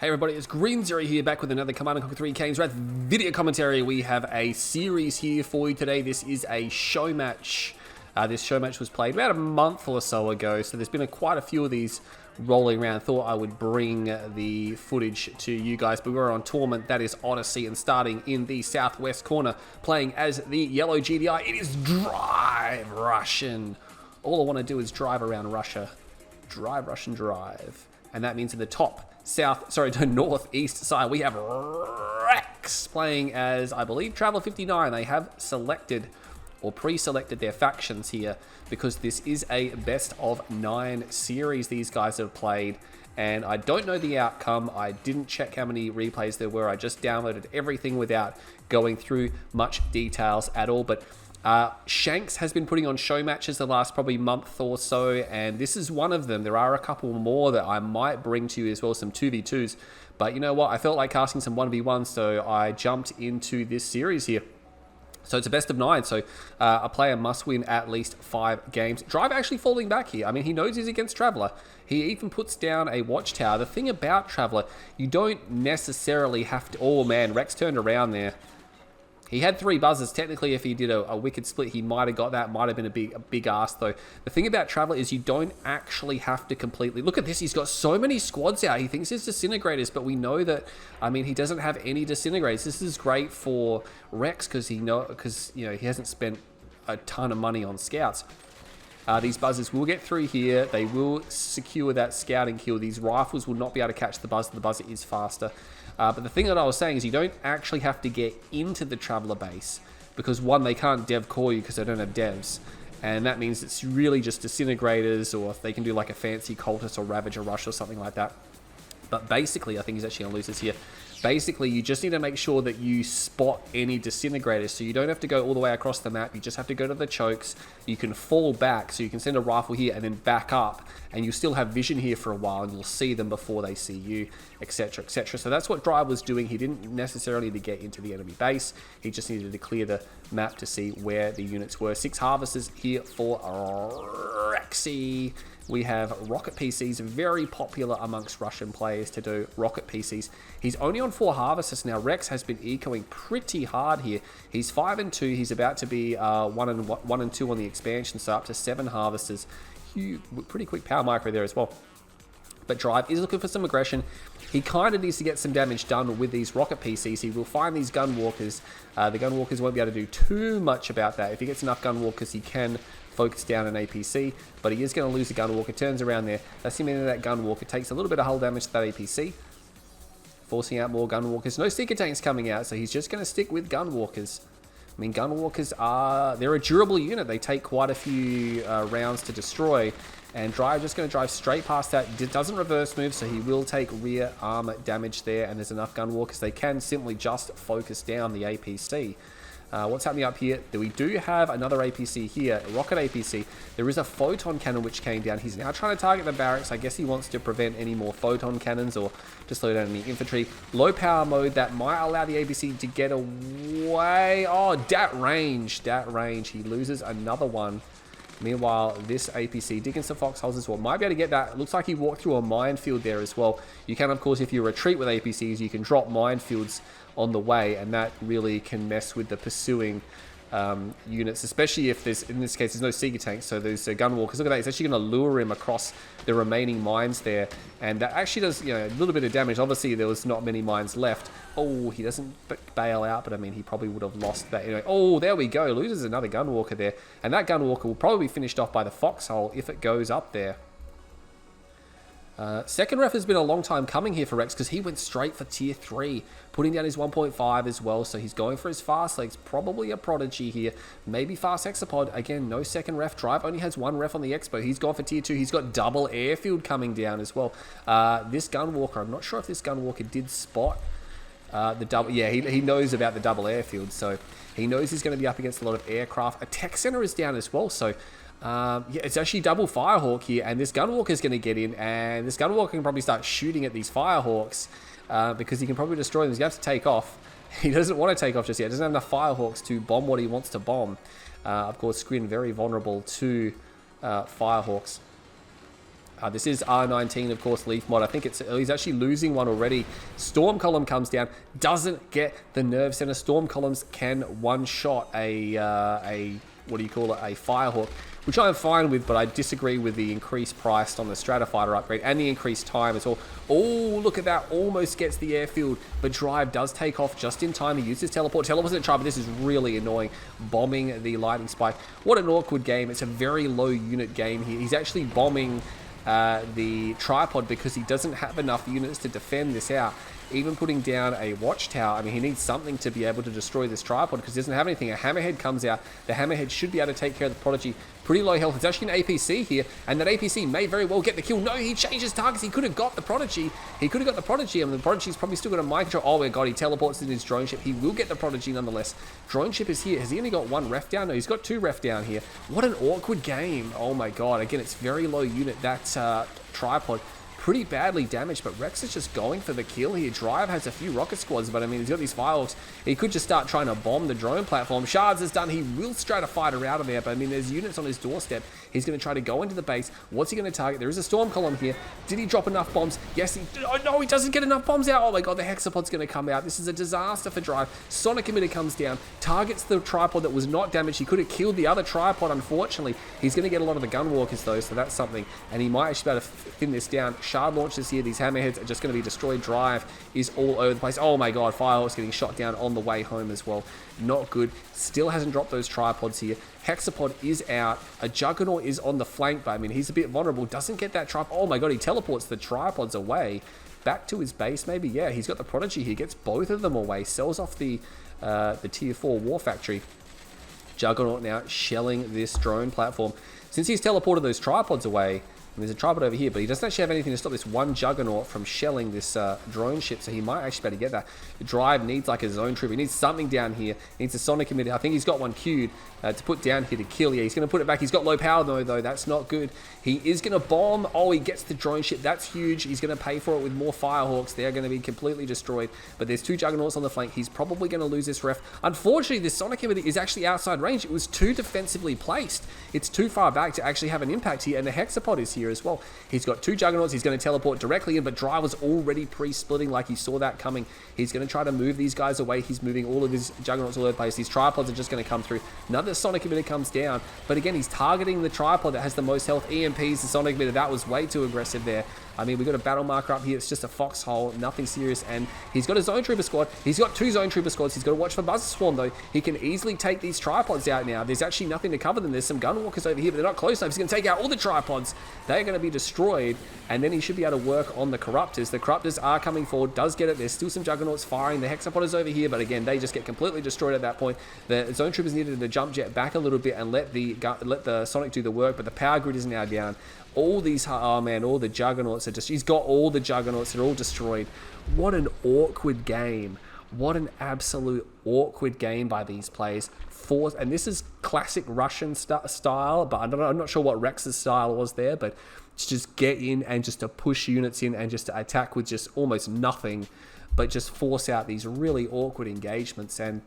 Hey everybody, it's Green Zero here, back with another Command & Conquer 3 Kane's Wrath video commentary. We have a series here for you today. This is a show match. This show match was played about a month or so ago, so there's been quite a few of these rolling around. Thought I would bring the footage to you guys, but we're on tournament, that is Odyssey, and starting in the southwest corner, playing as the yellow GDI, it is Drive Russian. All I want to do is drive around Russia. Drive Russian drive. And that means in the top northeast side, we have Rex playing as, I believe, Traveler 59. They have selected or pre-selected their factions here because this is a best of 9 series these guys have played. And I don't know the outcome. I didn't check how many replays there were. I just downloaded everything without going through much details at all. But Shanks has been putting on show matches the last probably month or so, and this is one of them. There are a couple more that I might bring to you as well, some 2v2s. But you know what? I felt like casting some 1v1s, so I jumped into this series here. So it's a best of 9, so a player must win at least 5 games. Drive actually falling back here. I mean, he knows he's against Traveler. He even puts down a watchtower. The thing about Traveler, you don't necessarily have to... Oh man, Rex turned around there. He had 3 buzzers. Technically, if he did a wicked split, he might have got that. Might have been a big ask, though. The thing about Traveler is you don't actually have to completely... Look at this. He's got so many squads out. He thinks it's disintegrators, but we know that... I mean, he doesn't have any disintegrators. This is great for Rex because he hasn't spent a ton of money on scouts. These buzzers will get through here. They will secure that scouting kill. These rifles will not be able to catch the buzzer. The buzzer is faster. But the thing that I was saying is you don't actually have to get into the Traveler base because, one, they can't dev core you because they don't have devs. And that means it's really just disintegrators, or if they can do like a fancy cultist or Ravager Rush or something like that. But basically, I think he's actually going to lose this here. Basically, you just need to make sure that you spot any disintegrators. So you don't have to go all the way across the map. You just have to go to the chokes. You can fall back. So you can send a rifle here and then back up. And you still have vision here for a while. And you'll see them before they see you, etc, etc. So that's what Drive was doing. He didn't necessarily need to get into the enemy base. He just needed to clear the map to see where the units were. 6 harvesters here for Rexy. We have rocket PCs, very popular amongst Russian players to do rocket PCs. He's only on 4 harvesters now. Rex has been ecoing pretty hard here. He's 5 and 2. He's about to be 1 and 2 on the expansion, so up to 7 harvesters. Pretty quick power micro there as well. But Drive is looking for some aggression. He kind of needs to get some damage done with these rocket PCs. He will find these gunwalkers. The gunwalkers won't be able to do too much about that. If he gets enough gunwalkers, he can focus down an APC, but he is going to lose the gunwalker. Turns around there. That's him into that gunwalker. Takes a little bit of hull damage to that APC, forcing out more gunwalkers. No seeker tanks coming out, so he's just going to stick with gunwalkers. I mean, gunwalkers they're a durable unit. They take quite a few rounds to destroy, and Drive just going to drive straight past that. It doesn't reverse move, so he will take rear armor damage there, and there's enough gunwalkers. They can simply just focus down the APC. What's happening up here? We do have another APC here, a rocket APC. There is a photon cannon which came down. He's now trying to target the barracks. I guess he wants to prevent any more photon cannons or to slow down any infantry. Low power mode, that might allow the APC to get away. Oh, dat range. He loses another one. Meanwhile, this APC digging some foxholes as well. Might be able to get that. Looks like he walked through a minefield there as well. You can, of course, if you retreat with APCs, you can drop minefields on the way, and that really can mess with the pursuing units, especially if there's, in this case, there's no seeker tanks, so there's gunwalkers. Look at that, it's actually going to lure him across the remaining mines there, and that actually does, a little bit of damage. Obviously, there was not many mines left. Oh, he doesn't bail out, but I mean, he probably would have lost that anyway. Oh, there we go, loses another gunwalker there, and that gunwalker will probably be finished off by the foxhole if it goes up there. Second ref has been a long time coming here for Rex because he went straight for tier 3, putting down his 1.5 as well, so he's going for his fast legs. Probably a prodigy here, maybe fast hexapod. Again, no second ref. Drive only has 1 ref on the expo. He's gone for tier 2. He's got double airfield coming down as well. This gunwalker, I'm not sure if this gunwalker did spot the double. Yeah, he knows about the double airfield, so he knows he's going to be up against a lot of aircraft. A tech center is down as well, so yeah, it's actually double Firehawk here, and this Gunwalker is going to get in, and this Gunwalker can probably start shooting at these Firehawks because he can probably destroy them. He's going to have to take off. He doesn't want to take off just yet. He doesn't have enough Firehawks to bomb what he wants to bomb. Of course, Scrin very vulnerable to Firehawks. This is R19, of course, Leaf mod. I think he's actually losing one already. Storm Column comes down, doesn't get the nerve center. Storm Columns can one-shot a what do you call it, a Firehawk, which I'm fine with, but I disagree with the increased price on the Stratofighter upgrade and the increased time as well. Oh, look at that, almost gets the airfield, but Drive does take off just in time. He uses teleport. Teleport's in try, but this is really annoying, bombing the lightning spike. What an awkward game. It's a very low unit game here. He's actually bombing the tripod because he doesn't have enough units to defend this out. Even putting down a watchtower, I mean, he needs something to be able to destroy this tripod because he doesn't have anything. A hammerhead comes out. The hammerhead should be able to take care of the prodigy. Pretty low health. It's actually an APC here, and that APC may very well get the kill. No, he changes targets. He could have got the prodigy. He could have got the prodigy, and the prodigy's probably still got a mind control. Oh my god, he teleports in his drone ship. He will get the prodigy nonetheless. Drone ship is here. Has he only got one ref down? No, he's got two ref down here. What an awkward game. Oh my god. Again, it's very low unit. That tripod pretty badly damaged, but Rex is just going for the kill here. Drive has a few rocket squads, but I mean, he's got these Firehawks. He could just start trying to bomb the drone platform. Shards is done. He will Stratofighter out of there, but I mean, there's units on his doorstep. He's going to try to go into the base. What's he going to target? There is a Storm Column here. Did he drop enough bombs? Yes, oh no, he doesn't get enough bombs out. Oh my god, the Hexapod's going to come out. This is a disaster for Drive. Sonic Emitter comes down, targets the tripod that was not damaged. He could have killed the other tripod, unfortunately. He's going to get a lot of the Gunwalkers though, so that's something, and he might actually be able to thin this down. Shard launches here. These hammerheads are just going to be destroyed. Drive is all over the place. Oh my god, Firehawk's getting shot down on the way home as well. Not good. Still hasn't dropped those tripods here. Hexapod is out. A Juggernaut is on the flank, but I mean, he's a bit vulnerable. Doesn't get that tripod. Oh my god, he teleports the tripods away. Back to his base, maybe. Yeah, he's got the Prodigy. He gets both of them away. Sells off the tier 4 War Factory. Juggernaut now shelling this drone platform. Since he's teleported those tripods away, and there's a tripod over here, but he doesn't actually have anything to stop this one Juggernaut from shelling this drone ship, so he might actually be able to get that. The Drive needs like a zone troop. He needs something down here. He needs a Sonic Emitter. I think he's got one queued to put down here to kill. Yeah, he's going to put it back. He's got low power though. That's not good. He is going to bomb. Oh, he gets the drone ship. That's huge. He's going to pay for it with more Firehawks. They're going to be completely destroyed. But there's two Juggernauts on the flank. He's probably going to lose this ref. Unfortunately, this Sonic Emitter is actually outside range. It was too defensively placed. It's too far back to actually have an impact here, and the Hexapod is here as well. He's got two Juggernauts. He's going to teleport directly in, but Drive was already pre-splitting like he saw that coming. He's going to try to move these guys away. He's moving all of his Juggernauts all over the place. These tripods are just going to come through. Another Sonic Emitter comes down, but again, he's targeting the tripod that has the most health. EMPs, the Sonic Emitter, that was way too aggressive there. I mean, we've got a battle marker up here. It's just a foxhole, nothing serious. And he's got a Zone Trooper squad. He's got two Zone Trooper squads. He's got to watch for Buzzer Swarm, though. He can easily take these tripods out now. There's actually nothing to cover them. There's some Gunwalkers over here, but they're not close enough. He's going to take out all the tripods. They're going to be destroyed. And then he should be able to work on the Corruptors. The Corruptors are coming forward. Does get it. There's still some Juggernauts firing. The Hexapod is over here, but again, they just get completely destroyed at that point. The Zone Troopers needed to jump jet back a little bit and let the Sonic do the work, but the power grid is now down. All these, oh man, all the Juggernauts are just, he's got all the Juggernauts, they're all destroyed. What an awkward game. What an absolute awkward game by these players. And this is classic Russian style, but I'm not sure what Rex's style was there, but to just get in and just to push units in and just to attack with just almost nothing, but just force out these really awkward engagements. And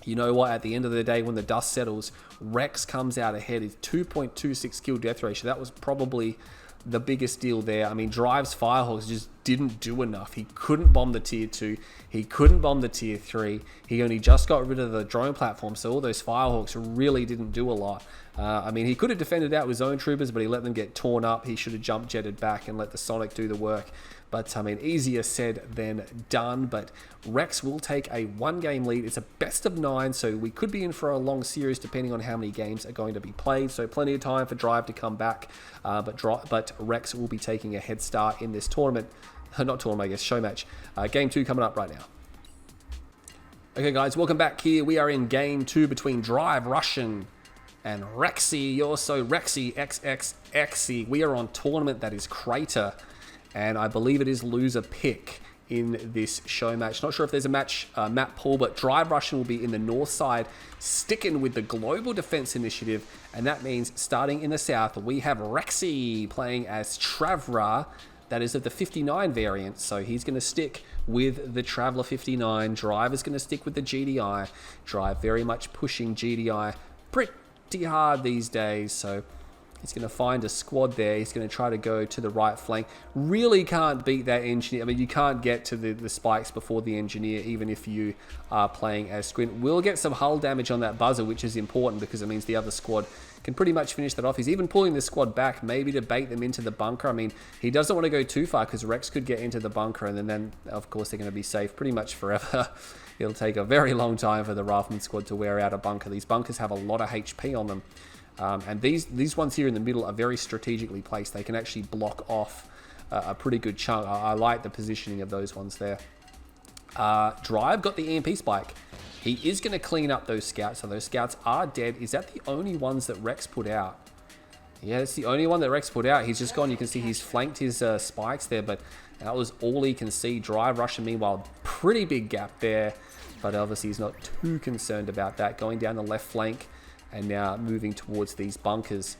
you know what? At the end of the day, when the dust settles, Rex comes out ahead. His 2.26 kill death ratio. That was probably the biggest deal there. I mean, Drive's Firehawks just didn't do enough. He couldn't bomb the tier 2. He couldn't bomb the tier 3. He only just got rid of the drone platform, so all those Firehawks really didn't do a lot. I mean, he could have defended out with Zone Troopers, but he let them get torn up. He should have jump jetted back and let the Sonic do the work. But, I mean, easier said than done. But Rex will take a 1-game lead. It's a best of 9, so we could be in for a long series depending on how many games are going to be played. So plenty of time for Drive to come back. But Rex will be taking a head start in this tournament. Not tournament, I guess, show match. Game 2 coming up right now. Okay, guys, welcome back here. We are in Game 2 between Drive Russian and Rexy. Also, Rexy XXXy. We are on tournament that is Crater. And I believe it is loser pick in this show match. Not sure if there's a match map pool, but Drive Russian will be in the north side, sticking with the Global Defense Initiative. And that means starting in the south, we have Rexy playing as Travra. That is of the 59 variant. So he's going to stick with the Traveler 59. Drive is going to stick with the GDI. Drive very much pushing GDI pretty hard these days. So He's going to find a squad there. He's going to try to go to the right flank. Really can't beat that engineer. I mean, you can't get to the spikes before the engineer, even if you are playing as Squint. Will get some hull damage on that buzzer, which is important because it means the other squad can pretty much finish that off. He's even pulling the squad back, maybe to bait them into the bunker. I mean, he doesn't want to go too far because Rex could get into the bunker, and then of course, they're going to be safe pretty much forever. It'll take a very long time for the Rifleman squad to wear out a bunker. These bunkers have a lot of HP on them. And these ones here in the middle are very strategically placed. They can actually block off a pretty good chunk. I like the positioning of those ones there. Drive got the EMP spike. He is going to clean up those scouts. So those scouts are dead. Is that the only ones that Rex put out? Yeah, it's the only one that Rex put out. He's just gone. You can see he's flanked his spikes there, but that was all he can see. Drive Russian, meanwhile, pretty big gap there. But obviously he's not too concerned about that. Going down the left flank. And now moving towards these bunkers.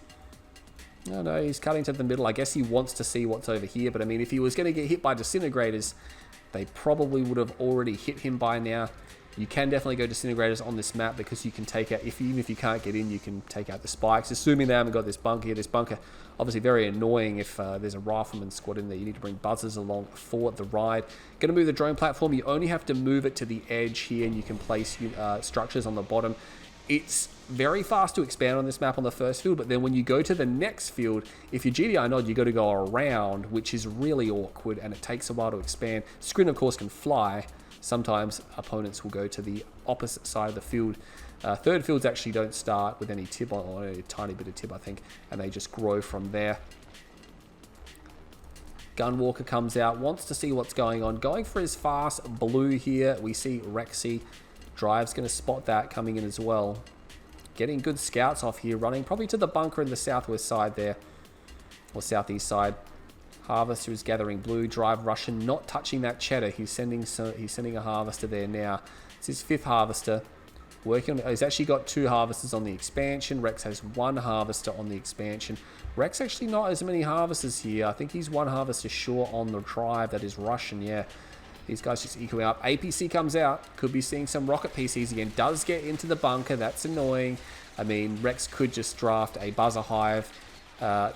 No, he's cutting to the middle. I guess he wants to see what's over here. But I mean, if he was going to get hit by disintegrators, they probably would have already hit him by now. You can definitely go disintegrators on this map because you can take out, even if you can't get in, you can take out the spikes. Assuming they haven't got this bunker here. This bunker, obviously very annoying if there's a Rifleman squad in there. You need to bring buzzers along for the ride. Going to move the drone platform. You only have to move it to the edge here, and you can place structures on the bottom. It's very fast to expand on this map on the first field, but then when you go to the next field, if you're GDI nod, you got to go around, which is really awkward, and it takes a while to expand. Screen, of course, can fly. Sometimes opponents will go to the opposite side of the field. Third fields actually don't start with any tib on, or a tiny bit of tib, I think, and they just grow from there. Gunwalker comes out, wants to see what's going on. Going for his fast blue here. We see Rexy. Drive's going to spot that coming in as well. Getting good scouts off here, running probably to the bunker in the southwest side there, or southeast side. Harvester is gathering blue. Drive Russian, not touching that cheddar. He's sending a harvester there now. It's his 5th harvester. Working on, he's actually got 2 harvesters on the expansion. Rex has 1 harvester on the expansion. Rex actually not as many harvesters here. I think he's 1 harvester short on the drive. That is Russian, yeah. These guys just equal out. APC comes out. Could be seeing some rocket PCs again. Does get into the bunker. That's annoying. I mean, Rex could just draft a buzzer hive,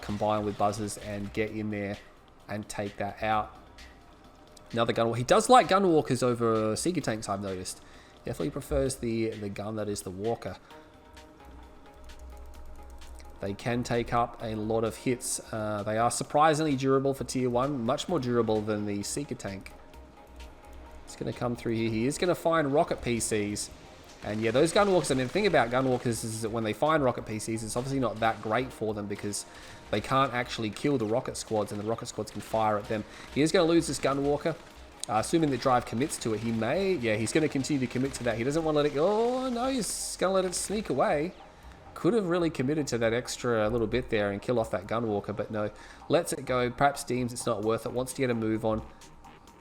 combine with buzzers, and get in there and take that out. Another gunwalker. He does like gunwalkers over Seeker tanks, I've noticed. Definitely prefers the gun that is the walker. They can take up a lot of hits. They are surprisingly durable for tier 1. Much more durable than the Seeker tank. It's going to come through here. He is going to find rocket PCs. And yeah, those gunwalkers, I mean, the thing about gunwalkers is that when they find rocket PCs, it's obviously not that great for them because they can't actually kill the rocket squads, and the rocket squads can fire at them. He is going to lose this gunwalker. Assuming that Drive commits to it, he may. Yeah, he's going to continue to commit to that. He doesn't want to let it go. Oh, no, he's going to let it sneak away. Could have really committed to that extra little bit there and kill off that gunwalker, but no. Lets it go. Perhaps deems it's not worth it. Wants to get a move on.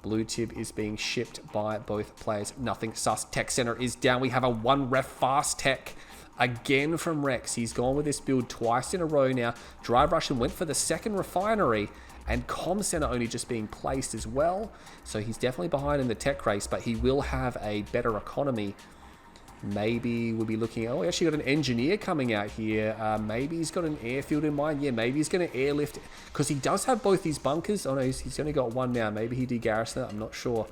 Blue tib is being shipped by both players. Nothing sus. Tech center is down. We have a 1 ref fast tech again from Rex. He's gone with this build twice in a row now. Drive Russian went for the 2nd refinery, and comm center only just being placed as well. So he's definitely behind in the tech race, but he will have a better economy. Maybe we'll be looking at, oh, we actually got an engineer coming out here. Maybe he's got an airfield in mind. Yeah, maybe he's going to airlift, because he does have both these bunkers. Oh no, he's only got 1 now. Maybe he de-garrisoned it. I'm not sure.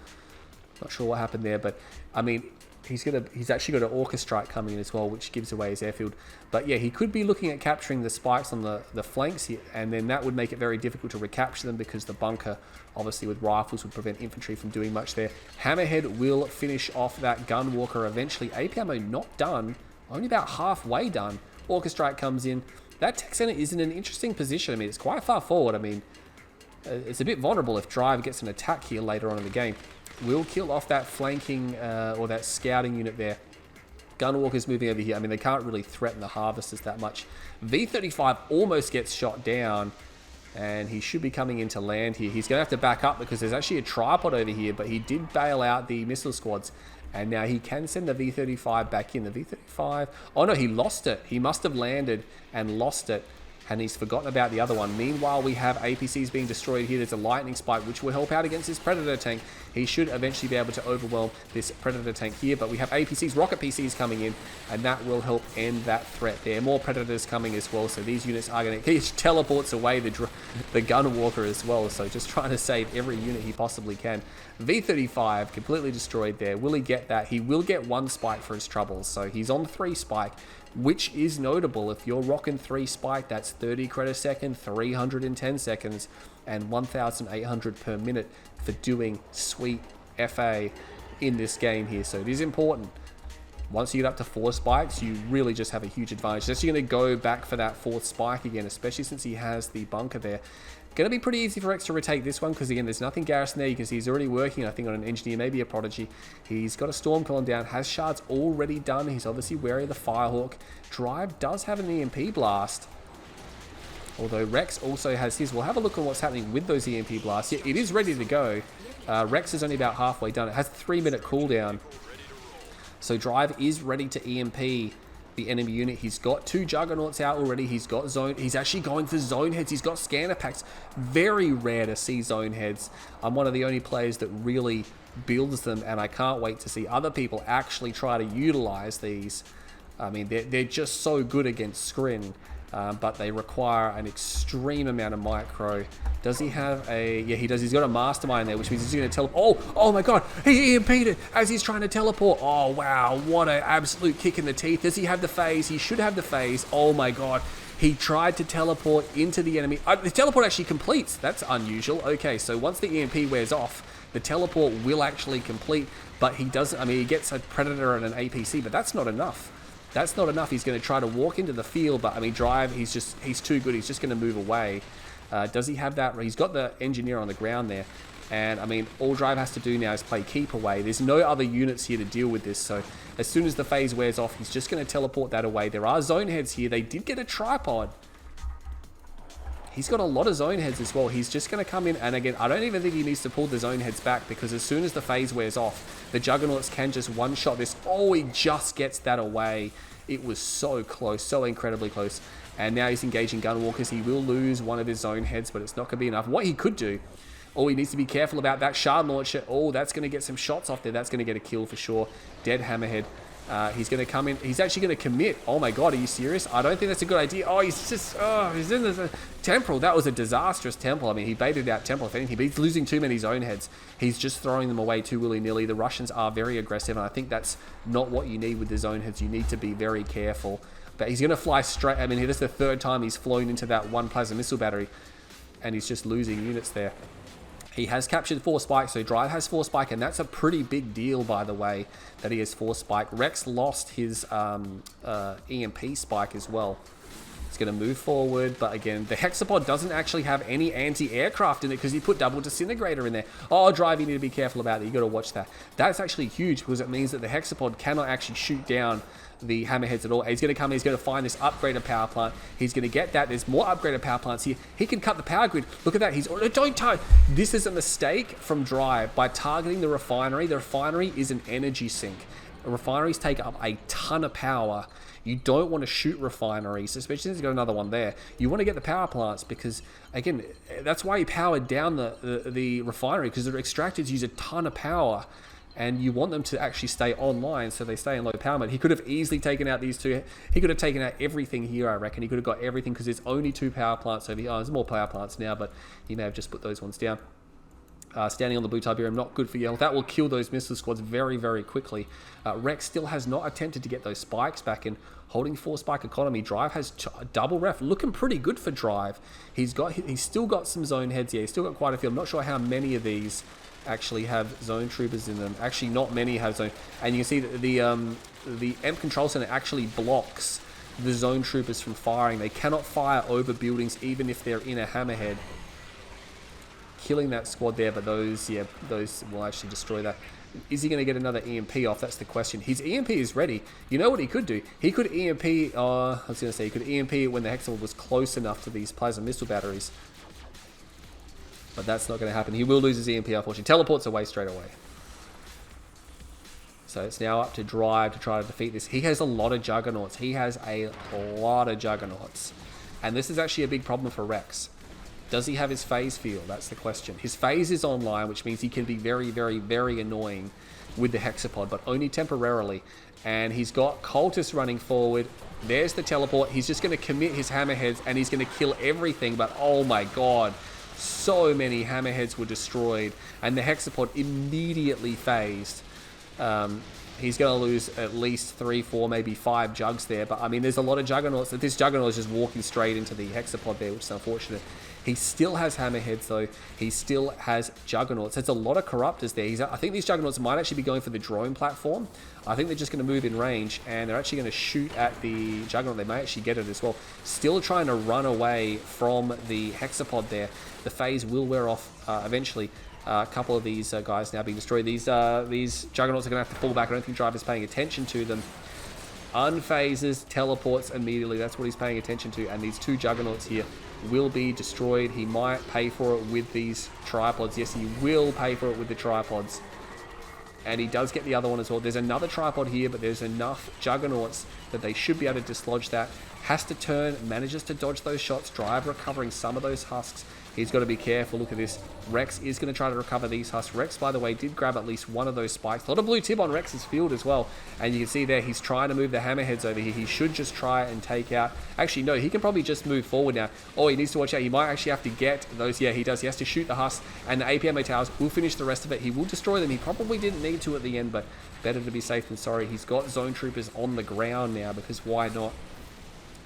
Not sure what happened there, but I mean, he's actually got an Orca strike coming in as well, which gives away his airfield. But yeah, he could be looking at capturing the spikes on the flanks here, and then that would make it very difficult to recapture them because the bunker, obviously with rifles, would prevent infantry from doing much there. Hammerhead will finish off that gunwalker eventually. AP ammo not done, only about halfway done. Orca strike comes in. That tech center is in an interesting position. I mean, it's quite far forward. I mean, it's a bit vulnerable if Drive gets an attack here later on in the game. Will kill off that flanking or that scouting unit there. Gunwalker's moving over here. I mean, they can't really threaten the harvesters that much. V35 almost gets shot down, and he should be coming into land here. He's going to have to back up because there's actually a tripod over here, but he did bail out the missile squads, and now he can send the V35 back in. The V35... Oh, no, he lost it. He must have landed and lost it. and he's forgotten about the other one. Meanwhile, we have APCs being destroyed here. There's a lightning spike, which will help out against this Predator tank. He should eventually be able to overwhelm this Predator tank here, but we have APCs, rocket PCs coming in, and that will help end that threat there. More Predators coming as well, so these units are going to... He teleports away the gun walker as well, so just trying to save every unit he possibly can. V35 completely destroyed there. Will he get that? He will get 1 spike for his troubles, so he's on 3 spike, which is notable. If you're rocking 3 spike, that's 30 credit a second, 310 seconds, and 1,800 per minute for doing sweet FA in this game here. So it is important. Once you get up to 4 spikes, you really just have a huge advantage. Just you're going to go back for that 4th spike again, especially since he has the bunker there. Going to be pretty easy for Rex to retake this one because, again, there's nothing garrison there. You can see he's already working, I think, on an engineer, maybe a prodigy. He's got a storm column down, has shards already done. He's obviously wary of the Firehawk. Drive does have an EMP blast, although Rex also has his. We'll have a look at what's happening with those EMP blasts. Yeah, it is ready to go. Rex is only about halfway done. It has a 3-minute cooldown. So Drive is ready to EMP the enemy unit. He's got 2 Juggernauts out already. He's got zone. He's actually going for zone heads. He's got scanner packs. Very rare to see zone heads. I'm one of the only players that really builds them, and I can't wait to see other people actually try to utilize these. I mean, they're just so good against Skrin, but they require an extreme amount of micro. Does he have a... Yeah, he does. He's got a mastermind there, which means he's going to teleport. Oh my god. He EMP'd it as he's trying to teleport. Oh, wow. What an absolute kick in the teeth. Does he have the phase? He should have the phase. Oh my god. He tried to teleport into the enemy. The teleport actually completes. That's unusual. Okay, so once the EMP wears off, the teleport will actually complete, but he doesn't... I mean, he gets a Predator and an APC, but that's not enough. That's not enough. He's going to try to walk into the field, but I mean, Drive, he's too good. He's just going to move away. Does he have that? He's got the engineer on the ground there. And I mean, all Drive has to do now is play keep away. There's no other units here to deal with this. So as soon as the phase wears off, he's just going to teleport that away. There are zone heads here. They did get a tripod. He's got a lot of zone heads as well. He's just going to come in, and again, I don't even think he needs to pull the zone heads back, because as soon as the phase wears off, the Juggernauts can just one-shot this. Oh, he just gets that away. It was so close, so incredibly close. And now he's engaging Gunwalkers. He will lose one of his zone heads, but it's not going to be enough. What he could do, he needs to be careful about that shard launcher. Oh, that's going to get some shots off there. That's going to get a kill for sure. Dead Hammerhead. He's going to come in. He's actually going to commit. Oh my god, are you serious? I don't think that's a good idea. Oh, he's in the temporal. That was a disastrous temple. I mean, he baited out temple if anything, but he's losing too many zone heads. He's just throwing them away too willy-nilly. The Russians are very aggressive, and I think that's not what you need with the zone heads. You need to be very careful. But he's going to fly straight. I mean, this is the 3rd time he's flown into that 1 plasma missile battery, and he's just losing units there. He has captured 4 spikes, so Drive has 4 spike, and that's a pretty big deal, by the way, that he has 4 spike. Rex lost his EMP spike as well. He's going to move forward, but again, the Hexapod doesn't actually have any anti-aircraft in it because he put double disintegrator in there. Oh, Drive, you need to be careful about that. You got to watch that. That's actually huge because it means that the Hexapod cannot actually shoot down the Hammerheads at all. He's going to come in, he's going to find this upgraded power plant. He's going to get that. There's more upgraded power plants here. He can cut the power grid. Look at that. Don't touch. This is a mistake from Drive by targeting the refinery. The refinery is an energy sink. Refineries take up a ton of power. You don't want to shoot refineries, especially since you've got another one there. You want to get the power plants because, again, that's why he powered down the refinery, because the extractors use a ton of power. And you want them to actually stay online so they stay in low power mode. He could have easily taken out these 2. He could have taken out everything here, I reckon. He could have got everything because there's only 2 power plants over here. Oh, there's more power plants now, but he may have just put those ones down. Standing on the blue Tiberium, not good for you. That will kill those missile squads very, very quickly. Rex still has not attempted to get those spikes back in. Holding 4 spike economy. Drive has double ref. Looking pretty good for Drive. He's still got some zone heads here. He's still got quite a few. I'm not sure how many of these actually have zone troopers in them. Actually, not many have zone. And you can see that the EMP control center actually blocks the zone troopers from firing. They cannot fire over buildings even if they're in a Hammerhead. Killing that squad there, but those will actually destroy that. Is he going to get another EMP off? That's the question. His EMP is ready. You know what he could do? He could EMP, he could EMP when the Hexapod was close enough to these plasma missile batteries. But that's not going to happen. He will lose his EMP, unfortunately. Teleports away straight away. So it's now up to Drive to try to defeat this. He has a lot of Juggernauts. He has a lot of Juggernauts. And this is actually a big problem for Rex. Does he have his phase field? That's the question. His phase is online, which means he can be very, very, very annoying with the Hexapod, but only temporarily. And he's got Cultist running forward. There's the teleport. He's just going to commit his hammerheads, and he's going to kill everything. But oh my god, so many hammerheads were destroyed, and the Hexapod immediately phased. He's going to lose at least 3, 4, maybe 5 jugs there. But I mean, there's a lot of Juggernauts. This Juggernaut is just walking straight into the Hexapod there, which is unfortunate. He still has Hammerheads, though. He still has Juggernauts. There's a lot of Corruptors there. I think these Juggernauts might actually be going for the drone platform. I think they're just going to move in range, and they're actually going to shoot at the Juggernaut. They may actually get it as well. Still trying to run away from the Hexapod there. The phase will wear off eventually. A couple of these guys now being destroyed. These Juggernauts are going to have to fall back. I don't think Driver's paying attention to them. Unphases, teleports immediately. That's what he's paying attention to. And these 2 Juggernauts here will be destroyed. He might pay for it with these tripods. Yes, he will pay for it with the tripods. And he does get the other one as well. There's another tripod here, but there's enough Juggernauts that they should be able to dislodge that. Has to turn, manages to dodge those shots. Drive recovering some of those husks. He's got to be careful. Look at this. Rex is going to try to recover these husks. Rex, by the way, did grab at least one of those spikes. A lot of blue tip on Rex's field as well. And you can see there, he's trying to move the hammerheads over here. He should just try and take out... Actually, no, he can probably just move forward now. Oh, he needs to watch out. He might actually have to get those... Yeah, he does. He has to shoot the husks. And the APMO towers will finish the rest of it. He will destroy them. He probably didn't need to at the end, but better to be safe than sorry. He's got Zone Troopers on the ground now, because why not?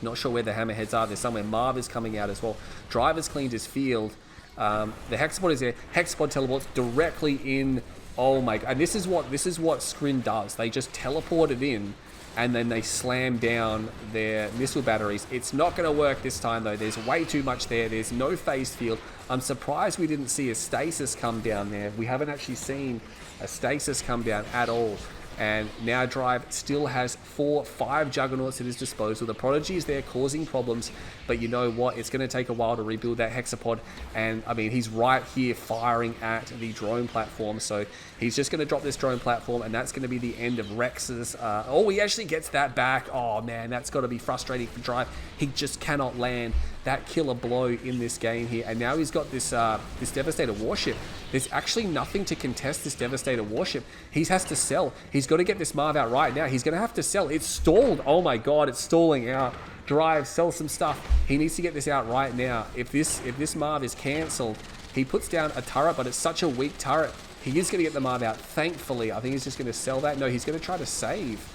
Not sure where the hammerheads are. There's somewhere. Marv is coming out as well. Driver's cleaned his field. The Hexapod is there. Hexapod teleports directly in. Oh my god! And this is what Scrin does. They just teleport it in, and then they slam down their missile batteries. It's not going to work this time though. There's way too much there. There's no phase field. I'm surprised we didn't see a stasis come down there. We haven't actually seen a stasis come down at all. And now Drive still has 4, 5 Juggernauts at his disposal. The Prodigy is there causing problems, but you know what? It's going to take a while to rebuild that Hexapod. And I mean, he's right here firing at the drone platform. So he's just going to drop this drone platform, and that's going to be the end of Rex's. Oh, he actually gets that back. Oh man, that's got to be frustrating for Drive. He just cannot land that killer blow in this game here. And now he's got this this Devastator warship. There's actually nothing to contest this Devastator warship. He has to sell. He's got to get this Marv out right now. He's going to have to sell. It's stalled. Oh my god, it's stalling out. Drive, sell some stuff. He needs to get this out right now. If this Marv is cancelled, he puts down a turret, but it's such a weak turret. He is going to get the Marv out. Thankfully, I think he's just going to sell that. No, he's going to try to save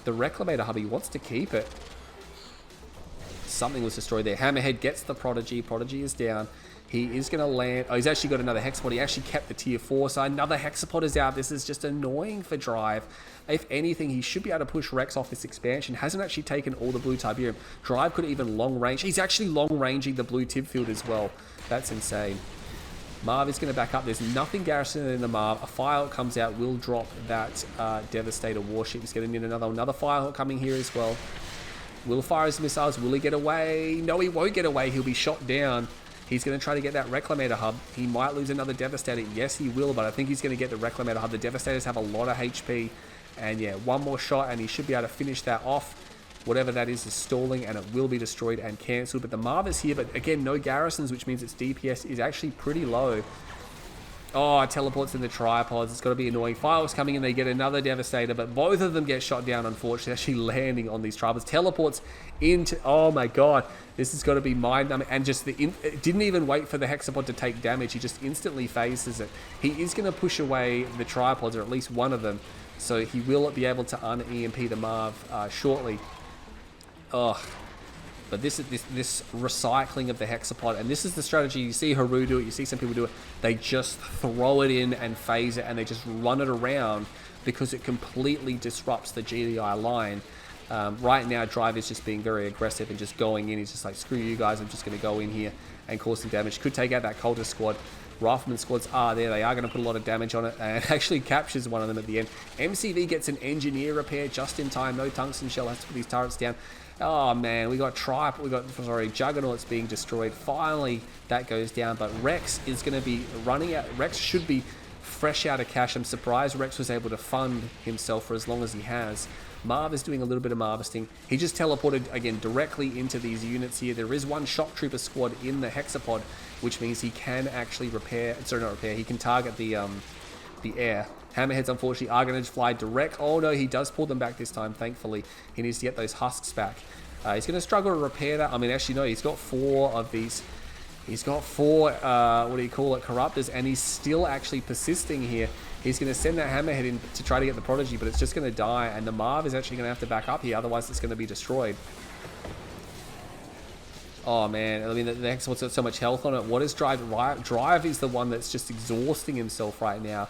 the Reclamator hub. He wants to keep it. Something was destroyed there. Hammerhead gets the Prodigy. Prodigy is down. He is going to land. Oh, he's actually got another Hexapod. He actually kept the tier 4, so another Hexapod is out. This is just annoying for Drive. If anything, he should be able to push Rex off this expansion. Hasn't actually taken all the blue Tiberium. Drive could even long range. He's actually long ranging the blue Tib field as well. That's insane. Marv is going to back up. There's nothing garrisoned in the Marv. A Firehawk comes out, will drop that Devastator warship. He's going to need another Firehawk coming here as well. Will fire his missiles. Will he get away? No, he won't get away. He'll be shot down. He's going to try to get that Reclamator hub. He might lose another Devastator. Yes, he will, but I think he's going to get the Reclamator hub. The Devastators have a lot of HP. And yeah, one more shot, and he should be able to finish that off. Whatever that is stalling, and it will be destroyed and cancelled. But the Marv is here, but again, no garrisons, which means its DPS is actually pretty low. Oh, it teleports in the tripods. It's got to be annoying. Fireworks coming in, they get another Devastator, but both of them get shot down, unfortunately, actually landing on these tripods. Teleports into... Oh my god. This has got to be mind-numbing. And just it didn't even wait for the Hexapod to take damage. He just instantly phases it. He is going to push away the tripods, or at least one of them. So he will be able to un-EMP the Marv shortly. Oh... But this recycling of the Hexapod, and this is the strategy. You see Haru do it, you see some people do it. They just throw it in and phase it, and they just run it around because it completely disrupts the GDI line. Right now, Drive is just being very aggressive and just going in. He's just like, screw you guys, I'm just going to go in here and cause some damage. Could take out that Cultist squad. Rifleman squads are there. They are going to put a lot of damage on it, and actually captures one of them at the end. MCV gets an engineer repair just in time. No tungsten shell, has to put these turrets down. Oh man, we got Juggernauts being destroyed. Finally, that goes down, but Rex is going to be running out. Rex should be fresh out of cash. I'm surprised Rex was able to fund himself for as long as he has. Marv is doing a little bit of Marvisting. He just teleported, again, directly into these units here. There is one Shock Trooper squad in the Hexapod, which means he can actually repair, sorry, not repair, he can target the air. Hammerheads, unfortunately, are going to fly direct. Oh, no, he does pull them back this time, thankfully. He needs to get those husks back. He's going to struggle to repair that. I mean, actually, no, he's got 4 of these. He's got 4, what do you call it, Corruptors, and he's still actually persisting here. He's going to send that Hammerhead in to try to get the Prodigy, but it's just going to die, and the Marv is actually going to have to back up here, otherwise it's going to be destroyed. Oh, man, I mean, the Hexapod's got so much health on it. What is Drive? Drive is the one that's just exhausting himself right now.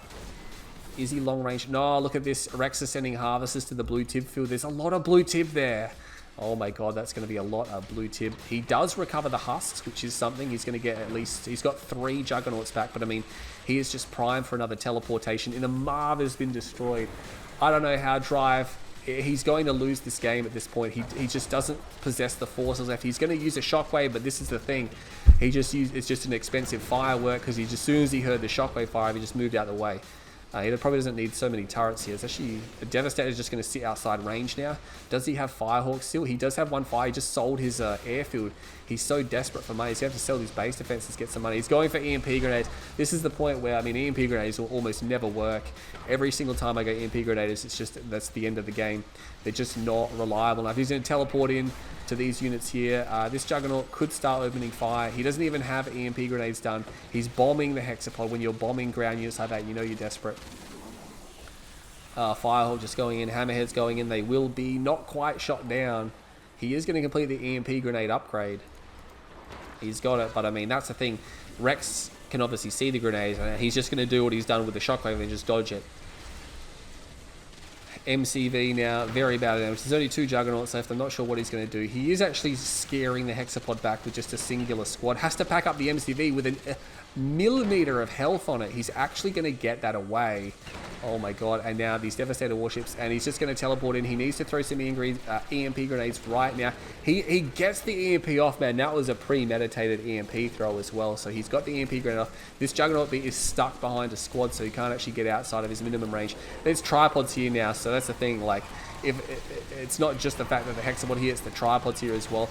Is he long range? No, look at this. Rex is sending Harvesters to the blue tib field. There's a lot of blue tib there. Oh my god, that's going to be a lot of blue tib. He does recover the husks, which is something. He's going to get at least... He's got 3 Juggernauts back, but I mean, he is just primed for another teleportation. And the Marv has been destroyed. I don't know how Drive... He's going to lose this game at this point. He just doesn't possess the forces left. He's going to use a shockwave, but this is the thing. He just used... It's just an expensive firework, because as soon as he heard the shockwave fire, he just moved out of the way. He probably doesn't need so many turrets here. It's actually, a Devastator is just going to sit outside range now. Does he have Firehawk still? He does have 1 fire. He just sold his airfield. He's so desperate for money. He's going to have to sell his base defenses to get some money. He's going for EMP grenades. This is the point where, I mean, EMP grenades will almost never work. Every single time I go EMP grenades, it's just, that's the end of the game. They're just not reliable enough. He's going to teleport in to these units here. This Juggernaut could start opening fire. He doesn't even have EMP grenades done. He's bombing the Hexapod. When you're bombing ground units like that, you know you're desperate. Firehawk just going in. Hammerhead's going in. They will be not quite shot down. He is going to complete the EMP grenade upgrade. He's got it, but I mean, that's the thing. Rex can obviously see the grenades, and he's just going to do what he's done with the shockwave and just dodge it. MCV now, very bad damage. There's only 2 Juggernauts left. I'm not sure what he's going to do. He is actually scaring the Hexapod back with just a singular squad. Has to pack up the MCV with a millimeter of health on it. He's actually going to get that away. Oh my god. And now these Devastator warships, and he's just going to teleport in. He needs to throw some EMP grenades right now. He gets the EMP off, man. That was a premeditated EMP throw as well. So he's got the EMP grenade off. This Juggernaut is stuck behind a squad, so he can't actually get outside of his minimum range. There's tripods here now, so that's the thing. Like, if it's not just the fact that the Hexapod here, it's the tripods here as well.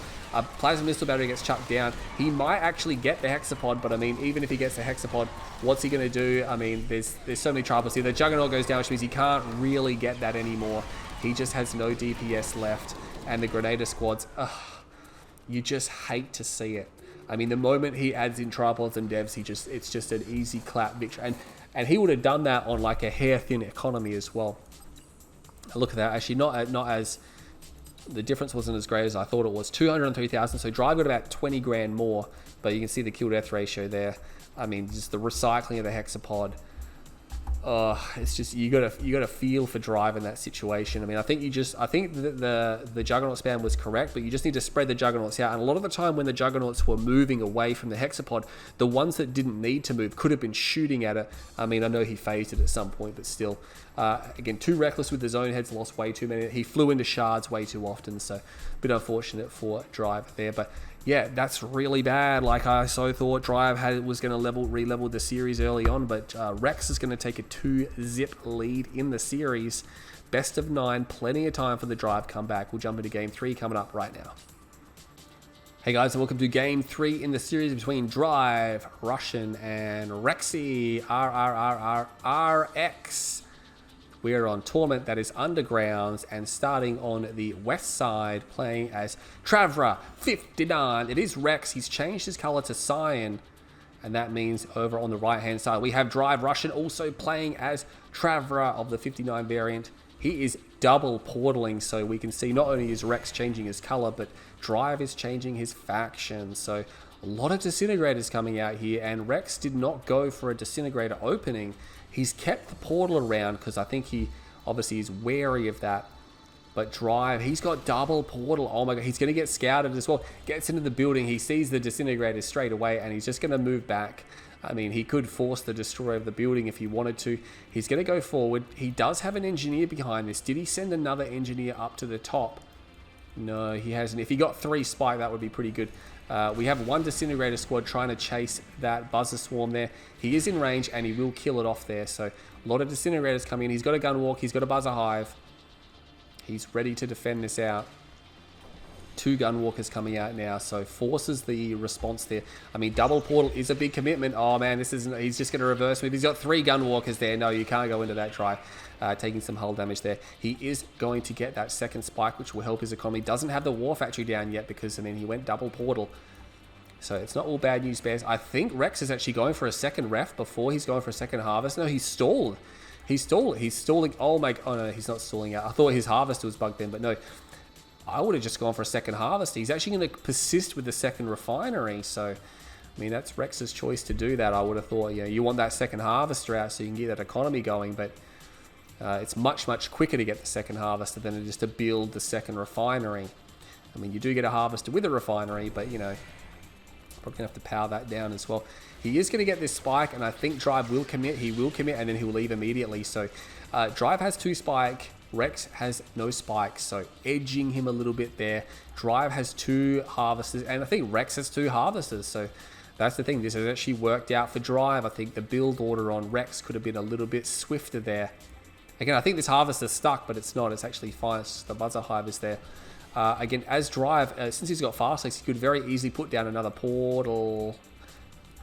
Plasma Missile Battery gets chucked down. He might actually get the Hexapod, but I mean, even if he gets the Hexapod, what's he going to do? I mean, there's so many tripods here. The Juggernaut goes down, which means he can't really get that anymore. He just has no DPS left, and the Grenadier squads, you just hate to see it. I mean, the moment he adds in tripods and devs, it's just an easy clap victory, and he would have done that on like a hair-thin economy as well. Look at that. Actually, not as... The difference wasn't as great as I thought it was. 203,000. So Drive got about 20 grand more. But you can see the kill-death ratio there. I mean, just the recycling of the Hexapod. It's just, you gotta feel for Drive in that situation. I mean, I think the Juggernaut spam was correct, but you just need to spread the Juggernauts out. And a lot of the time when the Juggernauts were moving away from the Hexapod, the ones that didn't need to move could have been shooting at it. I mean, I know he phased it at some point, but still. Again, too reckless with the zone heads, lost way too many. He flew into shards way too often, so a bit unfortunate for Drive there. But yeah, that's really bad. Like I so thought Drive was going to re-level the series early on, but Rex is going to take a 2-zip lead in the series. Best of 9, plenty of time for the Drive comeback. We'll jump into Game 3 coming up right now. Hey guys, and welcome to Game 3 in the series between Drive, Russian, and Rexy, RX. We are on Torment, that is Undergrounds, and starting on the west side, playing as Travra 59. It is Rex. He's changed his color to cyan, and that means over on the right-hand side, we have Drive Russian also playing as Travra of the 59 variant. He is double portaling, so we can see not only is Rex changing his color, but Drive is changing his faction. So a lot of Disintegrators coming out here, and Rex did not go for a Disintegrator opening. He's kept the portal around because I think he obviously is wary of that. But Drive, he's got double portal. Oh my god, he's going to get scouted as well. Gets into the building, he sees the Disintegrators straight away, and he's just going to move back. I mean, he could force the destroyer of the building if he wanted to. He's going to go forward. He does have an engineer behind this. Did he send another engineer up to the top? No, he hasn't. If he got 3 spike, that would be pretty good. We have 1 Disintegrator squad trying to chase that Buzzer Swarm there. He is in range, and he will kill it off there. So, a lot of Disintegrators coming in. He's got a Gunwalk. He's got a Buzzer Hive. He's ready to defend this out. 2 Gunwalkers coming out now, so forces the response there. I mean, double portal is a big commitment. Oh man, this isn't. He's just going to reverse move. He's got 3 Gunwalkers there. No, you can't go into that try. Taking some hull damage there. He is going to get that second spike, which will help his economy. Doesn't have the war factory down yet because, I mean, he went double portal. So it's not all bad news, Bears. I think Rex is actually going for a second ref before he's going for a second harvest. No, he's stalled. He's stalling. Oh my. Oh no, he's not stalling out. I thought his harvester was bugged in, but no. I would have just gone for a second harvest. He's actually going to persist with the second refinery. So, I mean, that's Rex's choice to do that. I would have thought, you want that second harvester out so you can get that economy going. But it's much, much quicker to get the second harvester than it is to build the second refinery. I mean, you do get a harvester with a refinery, but, probably going to have to power that down as well. He is going to get this spike, and I think Drive will commit. He will commit, and then he'll leave immediately. So, Drive has 2 spike. Rex has no spikes, so edging him a little bit there. Drive has 2 harvesters, and I think Rex has 2 harvesters, so that's the thing. This has actually worked out for Drive. I think the build order on Rex could have been a little bit swifter there. Again, I think this harvester's stuck, but it's not. It's actually fine. It's just the buzzer hive is there. Again, as Drive, since he's got fast legs, he could very easily put down another portal.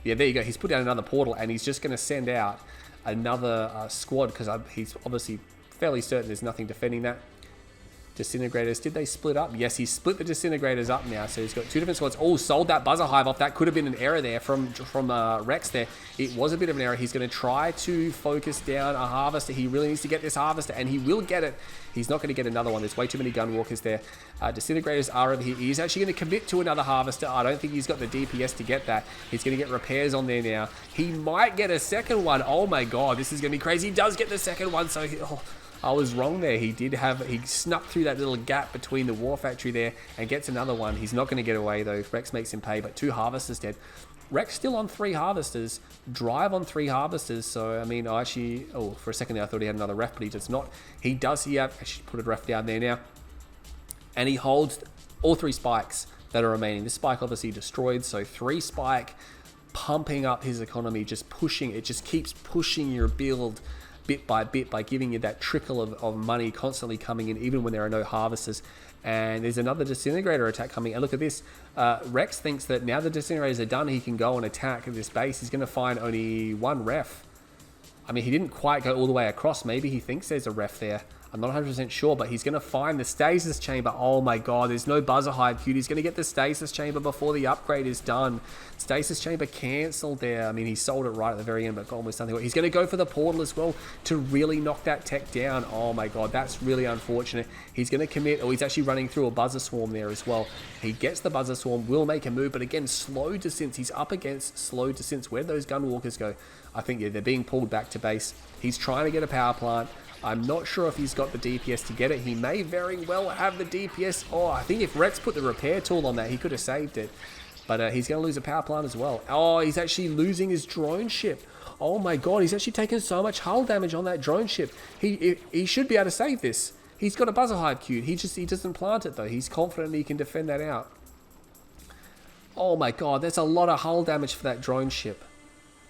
Yeah, there you go. He's put down another portal, and he's just going to send out another squad, because he's obviously fairly certain there's nothing defending that. Disintegrators, did they split up? Yes, he split the disintegrators up now, so he's got 2 different squads. Oh, sold that buzzer hive off. That could have been an error there from Rex there. It was a bit of an error. He's going to try to focus down a harvester. He really needs to get this harvester, and he will get it. He's not going to get another one. There's way too many gunwalkers there. Disintegrators are over here. He's actually going to commit to another harvester. I don't think he's got the DPS to get that. He's going to get repairs on there now. He might get a second one. Oh my god, this is going to be crazy. He does get the second one, so I was wrong there. He snuck through that little gap between the war factory there and gets another one. He's not going to get away though. Rex makes him pay, but 2 harvesters dead. Rex still on 3 harvesters. Drive on 3 harvesters. So, I mean, for a second there I thought he had another ref, but he does not. He does. He actually put a ref down there now. And he holds all 3 spikes that are remaining. This spike obviously destroyed, so 3 spike, pumping up his economy, just pushing. It just keeps pushing your build bit by bit by giving you that trickle of money constantly coming in, even when there are no harvesters. And there's another disintegrator attack coming. And look at this. Rex thinks that now the disintegrators are done, he can go and attack this base. He's going to find only 1 ref. I mean, he didn't quite go all the way across. Maybe he thinks there's a ref there. I'm not 100% sure, but he's going to find the stasis chamber. Oh my god, there's no buzzer hive queued. He's going to get the stasis chamber before the upgrade is done. Stasis chamber cancelled there. I mean, he sold it right at the very end, but got almost something. He's going to go for the portal as well to really knock that tech down. Oh my god, that's really unfortunate. He's going to commit. Oh, he's actually running through a buzzer swarm there as well. He gets the buzzer swarm, will make a move, but again, slow descents. He's up against slow descents. Where'd those gunwalkers go? I think, yeah, they're being pulled back to base. He's trying to get a power plant. I'm not sure if he's got the DPS to get it. He may very well have the DPS. Oh, I think if Rex put the repair tool on that, he could have saved it. But he's going to lose a power plant as well. Oh, he's actually losing his drone ship. Oh my god, he's actually taken so much hull damage on that drone ship. He should be able to save this. He's got a buzzer hive queued. He doesn't plant it though. He's confident he can defend that out. Oh my god, that's a lot of hull damage for that drone ship.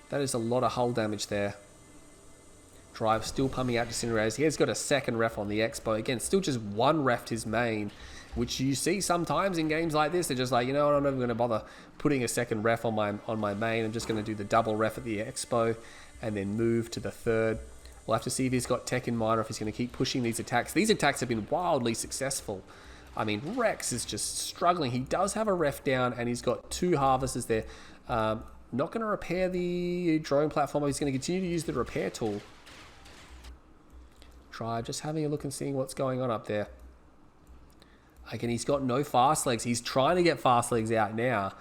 That is a lot of hull damage there. Drive still pumping out disintegrators. He has got a second ref on the Expo. Again, still just 1 ref his main, which you see sometimes in games like this. They're just like, you know what, I'm never going to bother putting a second ref on my main. I'm just going to do the double ref at the Expo and then move to the third. We'll have to see if he's got tech in mind or if he's going to keep pushing these attacks. These attacks have been wildly successful. I mean, Rex is just struggling. He does have a ref down and he's got 2 harvesters there. Not going to repair the drone platform. He's going to continue to use the repair tool. Try just having a look and seeing what's going on up there. Again, he's got no fast legs. He's trying to get fast legs out now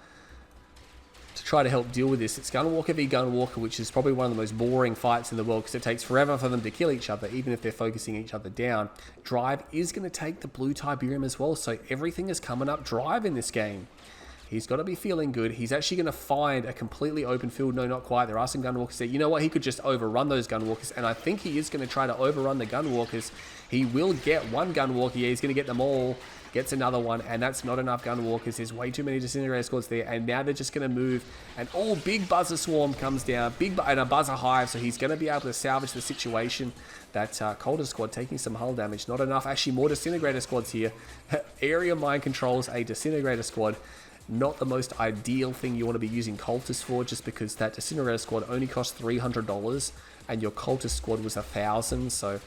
to try to help deal with this. It's Gunwalker v Gunwalker, which is probably one of the most boring fights in the world because it takes forever for them to kill each other, even if they're focusing each other down. Drive is going to take the blue Tiberium as well, so everything is coming up Drive in this game. He's got to be feeling good. He's actually going to find a completely open field. No, not quite. There are some gunwalkers there. You know what? He could just overrun those gunwalkers, and I think he is going to try to overrun the gunwalkers. He will get one gunwalker. Yeah, he's going to get them all. Gets another one, and that's not enough gunwalkers. There's way too many disintegrator squads there, and now they're just going to move. And big buzzer swarm comes down, and a buzzer hive, so he's going to be able to salvage the situation. That Coulter squad taking some hull damage. Not enough. Actually, more disintegrator squads here. Area mind controls a disintegrator squad. Not the most ideal thing you want to be using cultists for, just because that disintegrator squad only costs $300 and your cultist squad was 1,000. So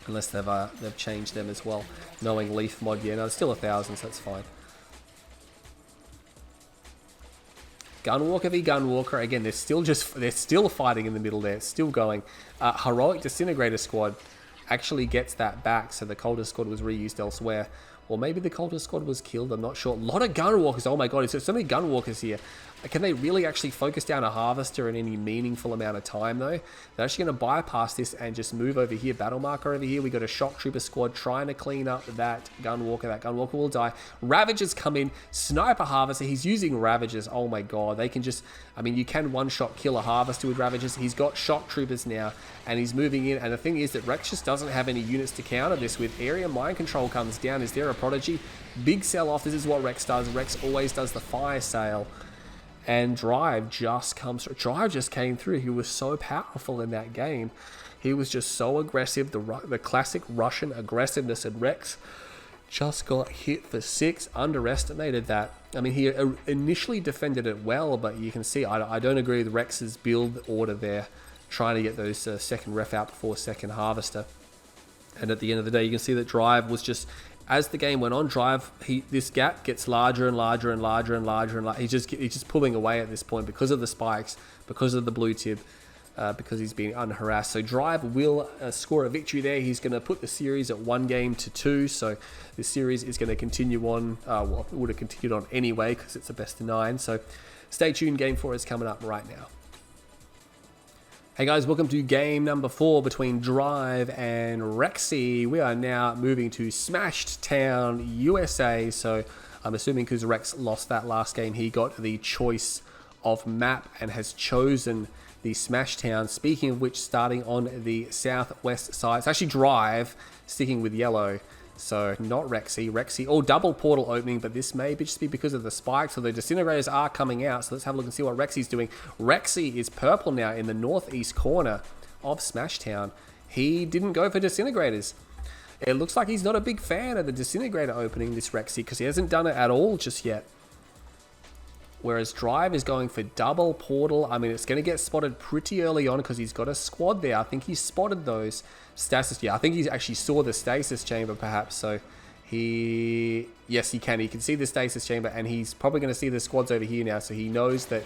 unless they've changed them as well, knowing Leaf mod, yeah, no, it's still 1,000, so that's fine. Gunwalker v Gunwalker again. They're still fighting in the middle there. It's still going. Heroic disintegrator squad actually gets that back, so the cultist squad was reused elsewhere. Or maybe the cultist squad was killed, I'm not sure. A lot of gunwalkers, oh my god, there's so many gunwalkers here. Can they really actually focus down a harvester in any meaningful amount of time though? They're actually going to bypass this and just move over here. Battle marker over here, we got a shock trooper squad trying to clean up that gunwalker. That gunwalker will die. Ravagers come in, sniper harvester, he's using Ravagers, oh my god. They can just, I mean, you can one-shot kill a harvester with Ravagers. He's got shock troopers now, and he's moving in, and the thing is that Rex just doesn't have any units to counter this with. Area mind control comes down. Is there a prodigy? Big sell-off. This is what Rex does. Rex always does the fire sale. And Drive just comes through. Drive just came through. He was so powerful in that game. He was just so aggressive. The classic Russian aggressiveness, and Rex just got hit for 6. Underestimated that. I mean, he initially defended it well, but you can see I don't agree with Rex's build order there, trying to get those second ref out before second harvester. And at the end of the day, you can see that Drive was just, as the game went on, Drive, this gap gets larger and larger and larger and larger and larger. He's just pulling away at this point because of the spikes, because of the blue tip, because he's being unharassed. So Drive will score a victory there. He's going to put the series at 1-2. So this series is going to continue on. Well, it would have continued on anyway because it's a best of 9. So stay tuned. Game 4 is coming up right now. Hey guys, welcome to game number 4 between Drive and Rexy. We are now moving to Smashed Town, USA. So I'm assuming because Rex lost that last game, he got the choice of map and has chosen the Smashed Town. Speaking of which, starting on the southwest side, it's actually Drive, sticking with yellow. So not Rexy. Rexy, double portal opening, but this may just be because of the spikes. So the disintegrators are coming out. So let's have a look and see what Rexy's doing. Rexy is purple now in the northeast corner of Smash Town. He didn't go for disintegrators. It looks like he's not a big fan of the disintegrator opening, this Rexy, because he hasn't done it at all just yet. Whereas Drive is going for double portal. I mean, it's going to get spotted pretty early on because he's got a squad there. I think he spotted those stasis. Yeah, I think he actually saw the stasis chamber perhaps. So yes, he can. He can see the stasis chamber, and he's probably going to see the squads over here now. So he knows that.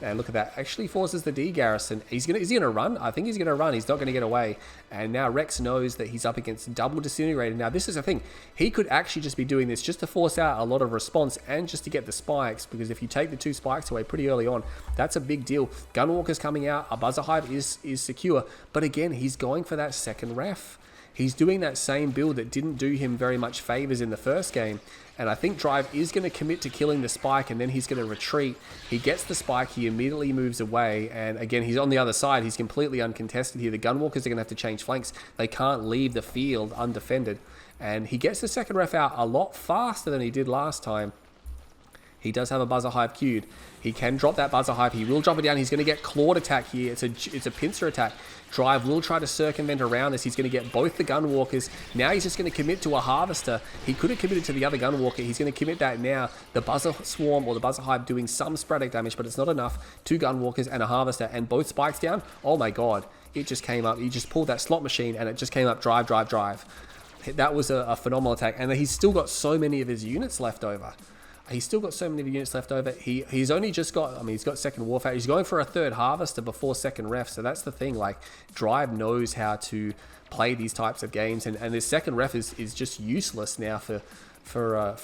And look at that. Actually forces the D garrison. Is he going to run? I think he's going to run. He's not going to get away. And now Rex knows that he's up against double disintegrator. Now this is the thing. He could actually just be doing this just to force out a lot of response and just to get the spikes. Because if you take the 2 spikes away pretty early on, that's a big deal. Gunwalker's coming out. A buzzer hive is secure. But again, he's going for that second ref. He's doing that same build that didn't do him very much favors in the first game. And I think Drive is going to commit to killing the spike, and then he's going to retreat. He gets the spike, he immediately moves away, and again, he's on the other side. He's completely uncontested here. The Gunwalkers are going to have to change flanks. They can't leave the field undefended. And he gets the second ref out a lot faster than he did last time. He does have a buzzer hive queued. He can drop that buzzer hive. He will drop it down. He's going to get clawed attack here. It's a pincer attack. Drive will try to circumvent around this. He's going to get both the gunwalkers. Now he's just going to commit to a harvester. He could have committed to the other gunwalker. He's going to commit that now. The buzzer swarm or the buzzer hive doing some sporadic damage, but it's not enough. 2 gunwalkers and a harvester, and both spikes down. Oh my god. It just came up. He just pulled that slot machine and it just came up. Drive. That was a phenomenal attack. And he's still got so many of his units left over. He's still got so many units left over. He's only just got, he's got second warfare. He's going for a third harvester before second ref. So that's the thing. Like, Drive knows how to play these types of games. And this second ref is just useless now for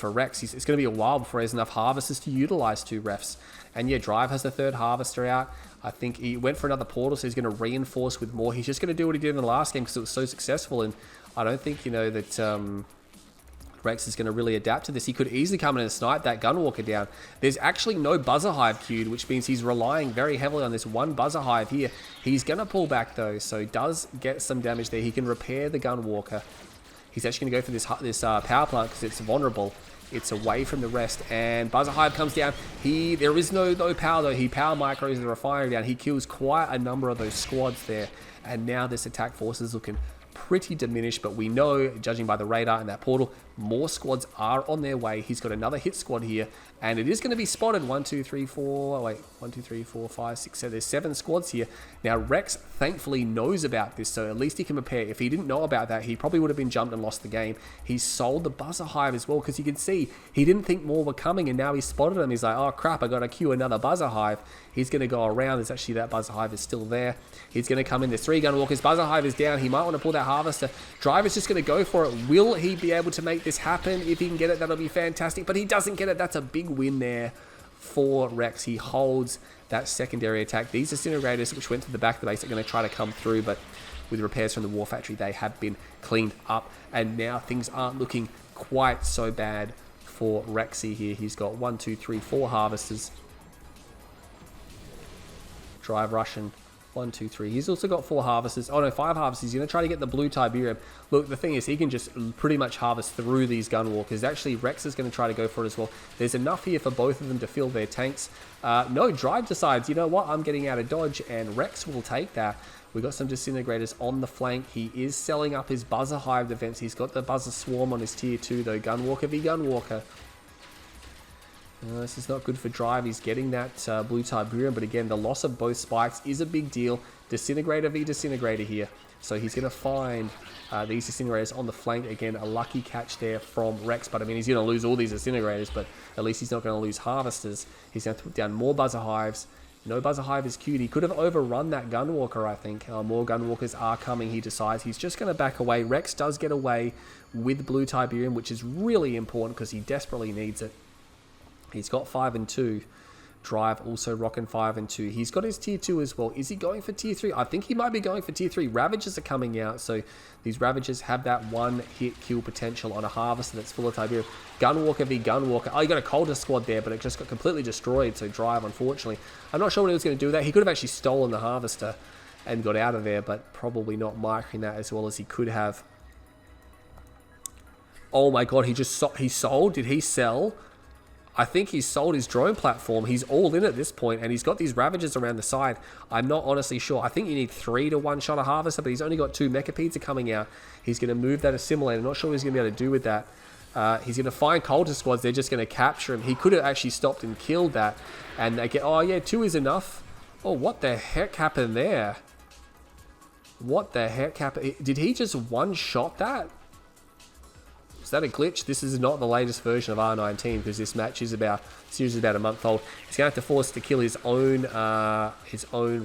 Rex. It's going to be a while before he has enough harvesters to utilize 2 refs. And yeah, Drive has the third harvester out. I think he went for another portal, so he's going to reinforce with more. He's just going to do what he did in the last game because it was so successful. And I don't think, that... Rex is going to really adapt to this. He could easily come in and snipe that Gunwalker down. There's actually no Buzzer Hive queued, which means he's relying very heavily on this one Buzzer Hive here. He's going to pull back though, so does get some damage there. He can repair the Gunwalker. He's actually going to go for this power plant because it's vulnerable. It's away from the rest, and Buzzer Hive comes down. There is no power though. He power micros the refinery down. He kills quite a number of those squads there, and now this attack force is looking pretty diminished, but we know, judging by the radar and that portal, more squads are on their way. He's got another hit squad here, and it is going to be spotted. 1, 2, 3, 4, wait, 1, 2, 3, 4, 5, 6, 7, there's 7 squads here. Now, Rex thankfully knows about this, so at least he can prepare. If he didn't know about that, he probably would have been jumped and lost the game. He sold the Buzzer Hive as well, because you can see he didn't think more were coming, and now he spotted them. He's like, oh crap, I got to queue another Buzzer Hive. He's going to go around. There's actually that Buzzer Hive is still there. He's going to come in. There's 3 Gunwalkers. Buzzer Hive is down. He might want to pull that Harvester. Driver's just going to go for it. Will he be able to make this happen? If he can get it, that'll be fantastic. But he doesn't get it. That's a big win there for Rex. He holds that secondary attack. These Disintegrators, which went to the back of the base, are going to try to come through, but with repairs from the War Factory, they have been cleaned up. And now things aren't looking quite so bad for Rexy here. He's got 1, 2, 3, 4 Harvesters. Drive Russian. 1, 2, 3. He's also got 4 Harvesters. Oh no, 5 Harvesters. He's going to try to get the blue Tiberium. Look, the thing is, he can just pretty much harvest through these Gunwalkers. Actually, Rex is going to try to go for it as well. There's enough here for both of them to fill their tanks. No, Drive decides, you know what, I'm getting out of dodge, and Rex will take that. We've got some Disintegrators on the flank. He is selling up his Buzzer Hive defense. He's got the Buzzer Swarm on his tier 2, though. Gunwalker v Gunwalker. This is not good for Drive. He's getting that blue Tiberium, but again, the loss of both spikes is a big deal. Disintegrator v Disintegrator here. So he's going to find these Disintegrators on the flank. Again, a lucky catch there from Rex, but I mean, he's going to lose all these Disintegrators, but at least he's not going to lose Harvesters. He's going to put down more Buzzer Hives. No Buzzer Hive is queued. He could have overrun that Gunwalker, I think. More Gunwalkers are coming. He decides he's just going to back away. Rex does get away with blue Tiberium, which is really important because he desperately needs it. He's got 5 and 2. Drive also rocking 5 and 2. He's got his tier 2 as well. Is he going for tier 3? I think he might be going for tier 3. Ravagers are coming out, so these Ravagers have that 1 hit kill potential on a Harvester that's full of Tiberium. Gunwalker v Gunwalker. Oh, he got a Coulter squad there, but it just got completely destroyed, so Drive, unfortunately. I'm not sure what he was going to do with that. He could have actually stolen the Harvester and got out of there, but probably not micring that as well as he could have. Oh my god, he sold? Did he sell? I think he's sold his drone platform. He's all in at this point, and he's got these Ravagers around the side. I'm not honestly sure. I think you need 3 to one-shot a Harvester, but he's only got 2 Mechapedes coming out. He's going to move that Assimilator. I'm not sure what he's going to be able to do with that. He's going to find Coulter squads. They're just going to capture him. He could have actually stopped and killed that. And they get, oh yeah, 2 is enough. Oh, what the heck happened there? What the heck happened? Did he just one-shot that? Is that a glitch? This is not the latest version of R19 because this match is series is about a month old. He's going to have to force to kill his own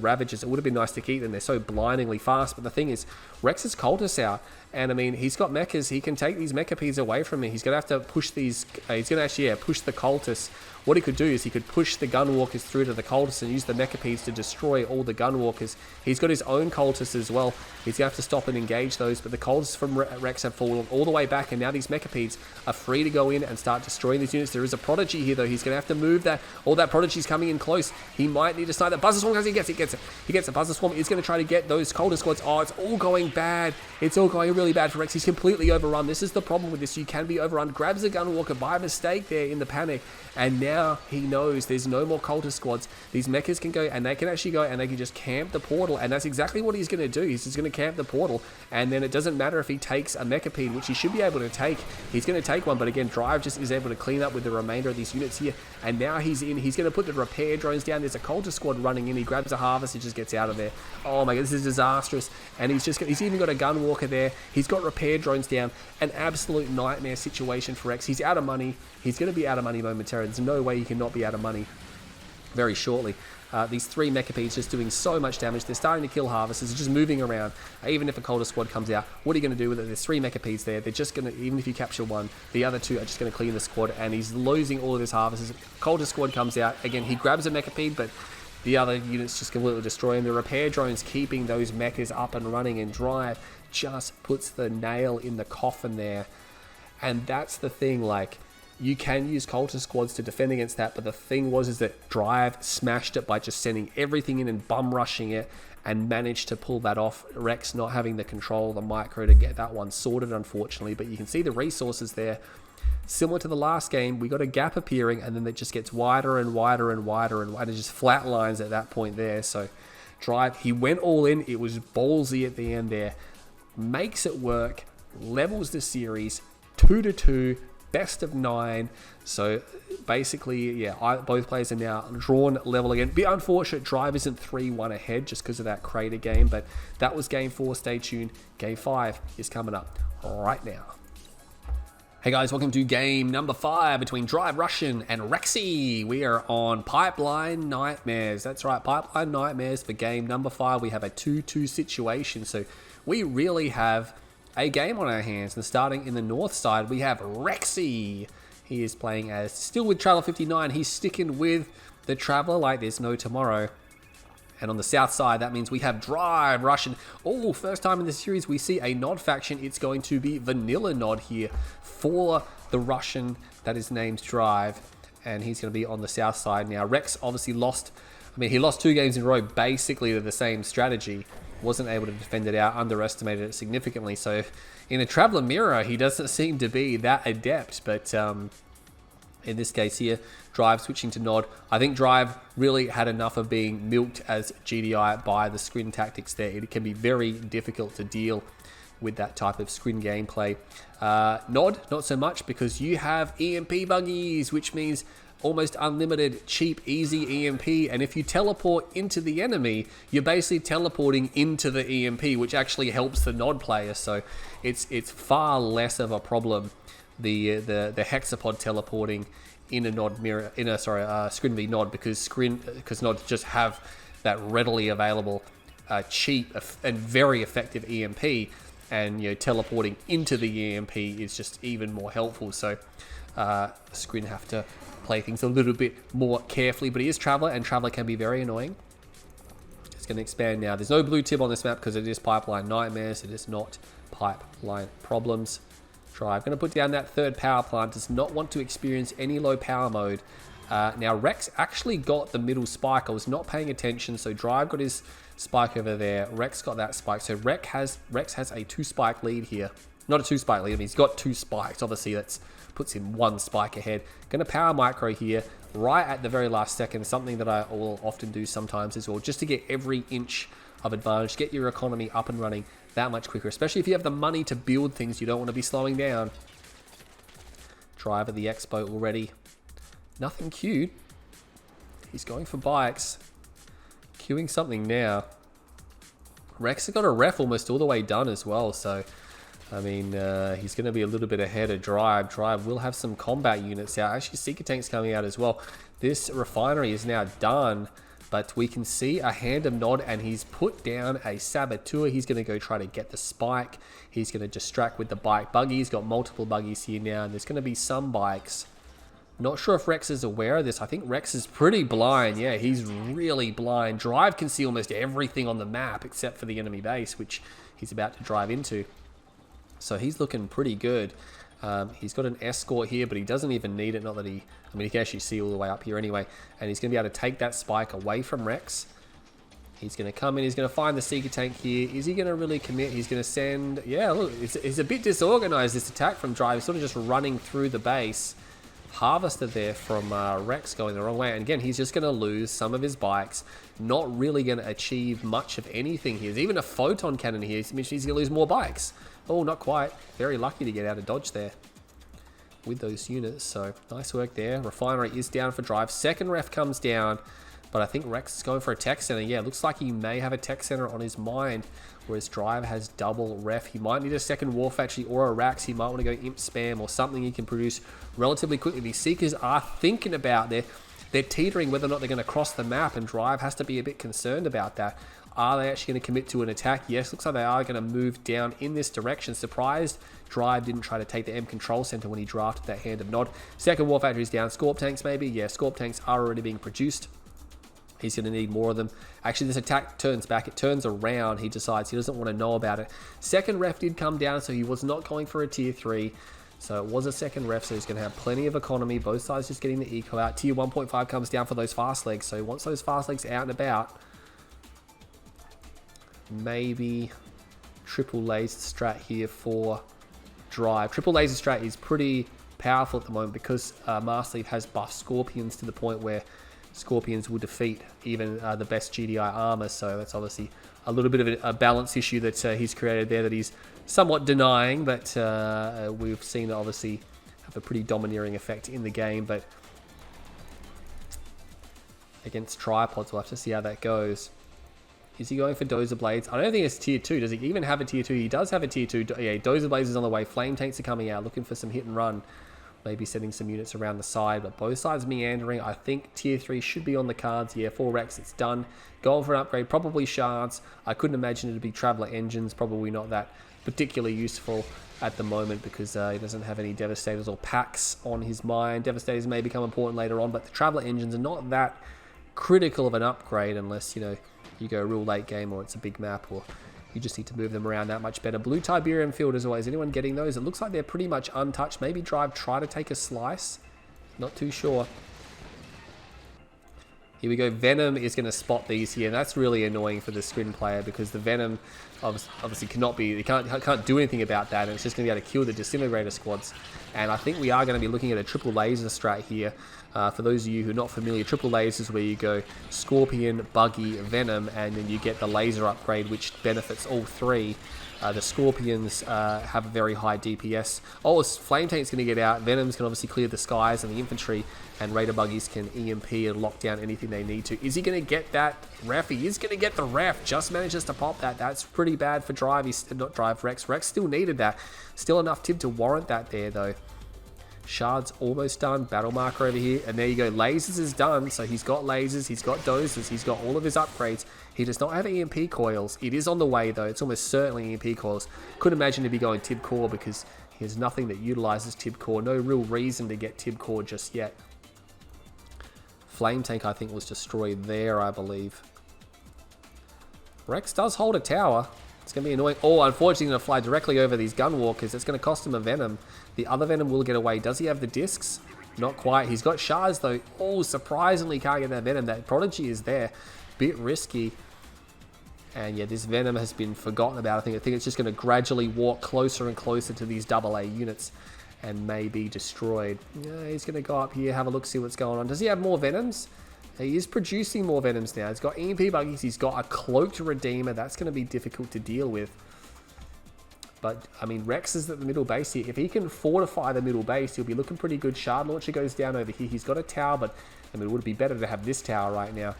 Ravagers. It would have been nice to keep them. They're so blindingly fast. But the thing is, Rex is Cultist out. And I mean, he's got mechas. He can take these Mechapedes away from me. He's going to have to push these. He's going to actually, push the Cultists. What he could do is he could push the Gunwalkers through to the Cultists and use the Mechapedes to destroy all the Gunwalkers. He's got his own Cultists as well. He's going to have to stop and engage those. But the Cultists from Rex have fallen all the way back. And now these Mechapedes are free to go in and start destroying these units. There is a Prodigy here, though. He's going to have to move that. All that Prodigy's coming in close. He might need to snipe that. Buzzer Swarm comes. He gets it. He gets a Buzzer Swarm. He's going to try to get those Cultist squads. Oh, it's all going bad. It's all going really bad for Rex. He's completely overrun. This is the problem with this. You can be overrun. Grabs a Gunwalker by mistake there in the panic. And now he knows there's no more Cultist squads. These mechas can go, and they can actually go, and they can just camp the portal. And that's exactly what he's going to do. He's just going to camp the portal. And then it doesn't matter if he takes a Mechapede, which he should be able to take. He's going to take one. But again, Drive just is able to clean up with the remainder of these units here. And now he's in. He's going to put the repair drones down. There's a Cultist squad running in. He grabs a Harvest. He just gets out of there. Oh my god, this is disastrous. And he's even got a Gunwalker there. He's got repair drones down. An absolute nightmare situation for Rex. He's out of money. He's going to be out of money momentarily. There's no way he can not be out of money very shortly. These 3 Mechapedes just doing so much damage. They're starting to kill Harvesters. They're just moving around. Even if a Cultist squad comes out, what are you going to do with it? There's 3 Mechapedes there. They're just going to, even if you capture one, the other 2 are just going to clean the squad, and he's losing all of his Harvesters. Cultist squad comes out. Again, he grabs a Mechapede, but the other units just completely destroy him. The repair drones keeping those mechas up and running, and Drive just puts the nail in the coffin there. And that's the thing, like, you can use Cultist squads to defend against that, but the thing was is that Drive smashed it by just sending everything in and bum rushing it and managed to pull that off. Rex not having the control of the micro to get that one sorted, unfortunately, but you can see the resources there. Similar to the last game, we got a gap appearing, and then it just gets wider and wider and wider and wider. It just flat lines at that point there. So Drive, he went all in. It was ballsy at the end there. Makes it work, levels the series 2-2, best of 9. So basically, yeah, both players are now drawn level again. Bit unfortunate, Drive isn't 3-1 ahead just because of that crater game, but that was game 4. Stay tuned. Game 5 is coming up right now. Hey guys, welcome to game number 5 between Drive Russian and Rexy. We are on Pipeline Nightmares. That's right, Pipeline Nightmares for game number 5. We have a 2-2 situation, so we really have a game on our hands. And starting in the north side, we have Rexy. He is playing as still with Traveler 59. He's sticking with the Traveler like there's no tomorrow. And on the south side, that means we have Drive Russian. Oh, first time in the series we see a Nod faction. It's going to be Vanilla Nod here for the Russian that is named Drive. And he's going to be on the south side now. Rex obviously lost. I mean, he lost 2 games in a row basically to the same strategy. Wasn't able to defend it out, underestimated it significantly. So in a Traveler mirror, he doesn't seem to be that adept. But in this case here, Drive switching to Nod. I think Drive really had enough of being milked as GDI by the screen tactics there. It can be very difficult to deal with that type of screen gameplay. Nod, not so much, because you have EMP buggies, which means almost unlimited, cheap, easy EMP. And if you teleport into the enemy, you're basically teleporting into the EMP, which actually helps the Nod player. So it's far less of a problem. The hexapod teleporting in a Nod mirror, Scrin v Nod, because Nod just have that readily available, cheap and very effective EMP, and teleporting into the EMP is just even more helpful. So Scrin have to play things a little bit more carefully, but he is Traveler, and Traveler can be very annoying. It's going to expand now. There's no blue tip on this map because it is Pipeline Nightmares. It is not Pipeline Problems. Drive going to put down that third power plant. Does not want to experience any low power mode. Now Rex actually got the middle spike. I was not paying attention, so Drive got his spike over there. Rex got that spike. So Rex has a 2 spike lead here. Not a 2 spike lead. I mean, he's got 2 spikes. Obviously, that puts him 1 spike ahead. Going to power micro here right at the very last second. Something that I will often do sometimes as well, just to get every inch of advantage, get your economy up and running that much quicker, especially if you have the money to build things. You don't want to be slowing down. Drive at the expo already. Nothing queued. He's going for bikes. Queuing something now. Rex has got a ref almost all the way done as well, so I mean, he's going to be a little bit ahead of Drive. Drive will have some combat units out. Actually, Seeker Tank's coming out as well. This refinery is now done, but we can see a hand of Nod, and he's put down a Saboteur. He's going to go try to get the spike. He's going to distract with the bike buggy. He's got multiple buggies here now, and there's going to be some bikes. Not sure if Rex is aware of this. I think Rex is pretty blind. Yeah, he's really blind. Drive can see almost everything on the map except for the enemy base, which he's about to drive into. So he's looking pretty good. He's got an escort here, but he doesn't even need it. Not that he can actually see all the way up here anyway. And he's going to be able to take that spike away from Rex. He's going to come in. He's going to find the Seeker Tank here. Is he going to really commit? He's going to send... Yeah, look, it's a bit disorganized, this attack from Drive. He's sort of just running through the base. Harvester there from Rex going the wrong way. And again, he's just going to lose some of his bikes. Not really going to achieve much of anything here. There's even a photon cannon here. He's going to lose more bikes. Oh, not quite. Very lucky to get out of dodge there with those units. So nice work there. Refinery is down for Drive. Second ref comes down, but I think Rex is going for a tech center. Yeah, looks like he may have a tech center on his mind, whereas Drive has double ref. He might need a second war factory or a Rax. He might want to go imp spam or something he can produce relatively quickly. These Seekers are thinking about they're teetering whether or not they're going to cross the map, and Drive has to be a bit concerned about that. Are they actually going to commit to an attack? Yes, looks like they are going to move down in this direction. Surprised Drive didn't try to take the M control center when he drafted that hand of Nod. Second war factory is down. Scorp tanks maybe? Yeah, Scorp tanks are already being produced. He's going to need more of them. Actually, this attack turns back. It turns around. He decides he doesn't want to know about it. Second ref did come down, so he was not going for a tier 3. So it was a second ref, so he's going to have plenty of economy. Both sides just getting the eco out. Tier 1.5 comes down for those fast legs. So once those fast legs out and about, maybe triple laser strat here for Drive. Triple laser strat is pretty powerful at the moment because Master Leaf has buffed Scorpions to the point where Scorpions will defeat even the best GDI armor. So that's obviously a little bit of a balance issue that he's created there that he's somewhat denying, but we've seen it obviously have a pretty domineering effect in the game. But against tripods, we'll have to see how that goes. Is he going for Dozer Blades? I don't think it's tier 2. Does he even have a tier 2? He does have a tier 2. Yeah, Dozer Blades is on the way. Flame Tanks are coming out, looking for some hit and run. Maybe sending some units around the side, but both sides meandering. I think tier 3 should be on the cards. Yeah, 4 Rex, it's done. Going for an upgrade, probably shards. I couldn't imagine it to be Traveler Engines. Probably not that particularly useful at the moment because he doesn't have any Devastators or packs on his mind. Devastators may become important later on, but the Traveler Engines are not that critical of an upgrade unless, you know, you go real late game or it's a big map or you just need to move them around that much better. Blue Tiberium Field as always. Anyone getting those? It looks like they're pretty much untouched. Maybe Drive try to take a slice. Not too sure. Here we go. Venom is going to spot these here. And that's really annoying for the Scrin player because the Venom obviously cannot be... He can't do anything about that. And it's just going to be able to kill the Disintegrator squads. And I think we are going to be looking at a triple laser strat here. For those of you who are not familiar, triple laser is where you go Scorpion, Buggy, Venom, and then you get the laser upgrade, which benefits all three. The Scorpions have a very high DPS. Oh, Flame Tank's going to get out. Venom's can obviously clear the skies and the infantry, and Raider Buggies can EMP and lock down anything they need to. Is he going to get that ref? He is going to get the ref. Just manages to pop that. That's pretty bad for Drive. He's not Drive, Rex. Rex still needed that. Still enough tib to warrant that there, though. Shard's almost done. Battle marker over here. And there you go. Lasers is done. So he's got lasers. He's got dozers. He's got all of his upgrades. He does not have EMP coils. It is on the way, though. It's almost certainly EMP coils. Couldn't imagine to be going Tib Core because he has nothing that utilizes Tib Core. No real reason to get Tib Core just yet. Flame Tank, I think, was destroyed there, I believe. Rex does hold a tower. It's going to be annoying. Oh, unfortunately, going to fly directly over these Gunwalkers. It's going to cost him a Venom. The other Venom will get away. Does he have the discs? Not quite. He's got shards, though. Oh, surprisingly can't get that Venom. That Prodigy is there. Bit risky. And yeah, this Venom has been forgotten about. I think it's just going to gradually walk closer and closer to these AA units and may be destroyed. Yeah, he's going to go up here, have a look, see what's going on. Does he have more Venoms? He is producing more Venoms now. He's got EMP Buggies. He's got a Cloaked Redeemer. That's going to be difficult to deal with. But, I mean, Rex is at the middle base here. If he can fortify the middle base, he'll be looking pretty good. Shard Launcher goes down over here. He's got a tower, but I mean, it would be better to have this tower right now.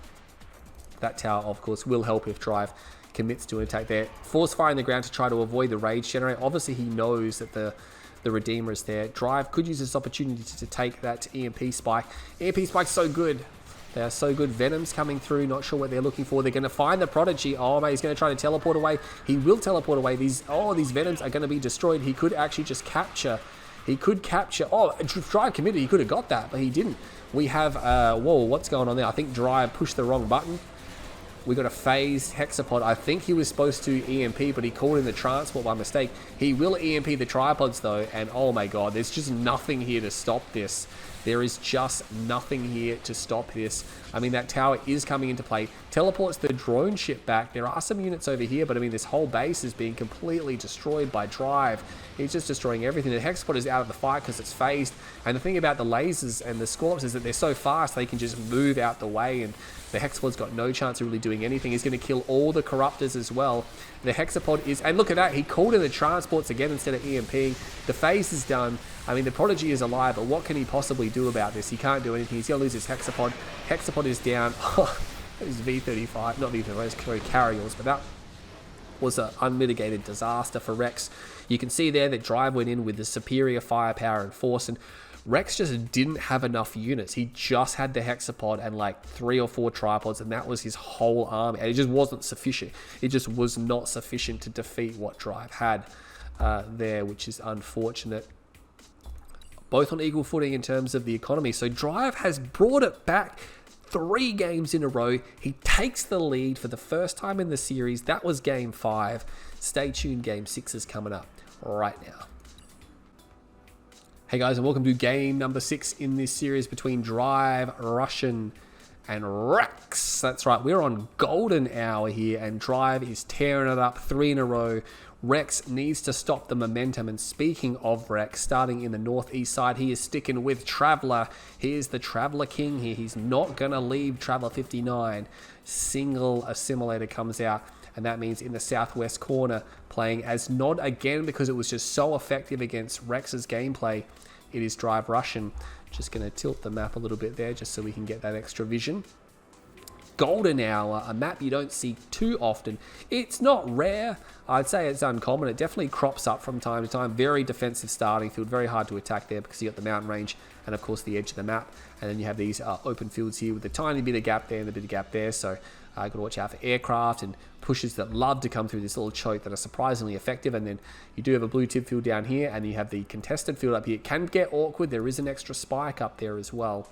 That tower, of course, will help if Drive commits to an attack there. Force fire in the ground to try to avoid the Rage Generator. Obviously, he knows that the Redeemer is there. Drive could use this opportunity to take that EMP Spike. EMP Spike's so good. They are so good. Venom's coming through. Not sure what they're looking for. They're going to find the Prodigy. Oh, man, he's going to try to teleport away. He will teleport away. These Venoms are going to be destroyed. He could actually just capture. He could capture. Oh, Drive committed. He could have got that, but he didn't. We have, whoa, what's going on there? I think Drive pushed the wrong button. We got a phased Hexapod. I think he was supposed to EMP, but he called in the transport by mistake. He will EMP the tripods, though, and oh my god, there's just nothing here to stop this. There is just nothing here to stop this. I mean, that tower is coming into play. Teleports the drone ship back. There are some units over here, but I mean, this whole base is being completely destroyed by Drive. He's just destroying everything. The Hexapod is out of the fight because it's phased. And the thing about the lasers and the Scorps is that they're so fast, they can just move out the way, and the Hexapod's got no chance of really doing anything. He's going to kill all the Corruptors as well. The Hexapod is... And look at that. He called in the transports again instead of EMPing. The phase is done. I mean, the Prodigy is alive, but what can he possibly do about this? He can't do anything. He's going to lose his Hexapod. Hexapod is down. Oh, that is V35. Not V35, it's Carryalls, but that was an unmitigated disaster for Rex. You can see there that Drive went in with the superior firepower and force, and Rex just didn't have enough units. He just had the Hexapod and like 3 or 4 tripods, and that was his whole army. And it just wasn't sufficient. It just was not sufficient to defeat what Drive had there, which is unfortunate. Both on equal footing in terms of the economy. So Drive has brought it back 3 games in a row. He takes the lead for the first time in the series. That was game 5. Stay tuned, game 6 is coming up right now. Hey guys, and welcome to game number 6 in this series between Drive, Russian, and Rex. That's right, we're on golden hour here, and Drive is tearing it up 3 in a row. Rex needs to stop the momentum, and speaking of Rex, starting in the northeast side, he is sticking with Traveller. He is the Traveller King here. He's not going to leave Traveller 59. Single Assimilator comes out, and that means in the southwest corner, playing as Nod again because it was just so effective against Rex's gameplay. It is Drive Russian. Just going to tilt the map a little bit there just so we can get that extra vision. Golden Hour, a map you don't see too often. It's not rare. I'd say it's uncommon. It definitely crops up from time to time. Very defensive starting field. Very hard to attack there because you got the mountain range and, of course, the edge of the map. And then you have these open fields here with a tiny bit of gap there and a bit of gap there. So got to watch out for aircraft and pushes that love to come through this little choke that are surprisingly effective. And then you do have a blue tip field down here, and you have the contested field up here. It can get awkward. There is an extra spike up there as well.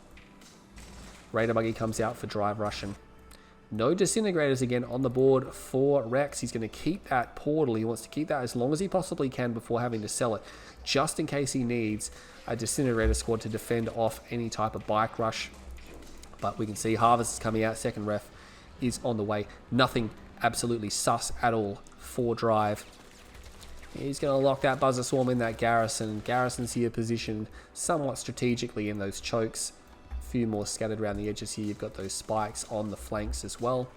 Raider Buggy comes out for Drive Russian. No disintegrators again on the board for Rex. He's going to keep that portal. He wants to keep that as long as he possibly can before having to sell it, just in case he needs a disintegrator squad to defend off any type of bike rush. But we can see Harvest is coming out. Second ref is on the way. Nothing absolutely sus at all for Drive. He's going to lock that Buzzer Swarm in that Garrison. Garrison's here positioned somewhat strategically in those chokes. Few more scattered around the edges here. You've got those spikes on the flanks as well.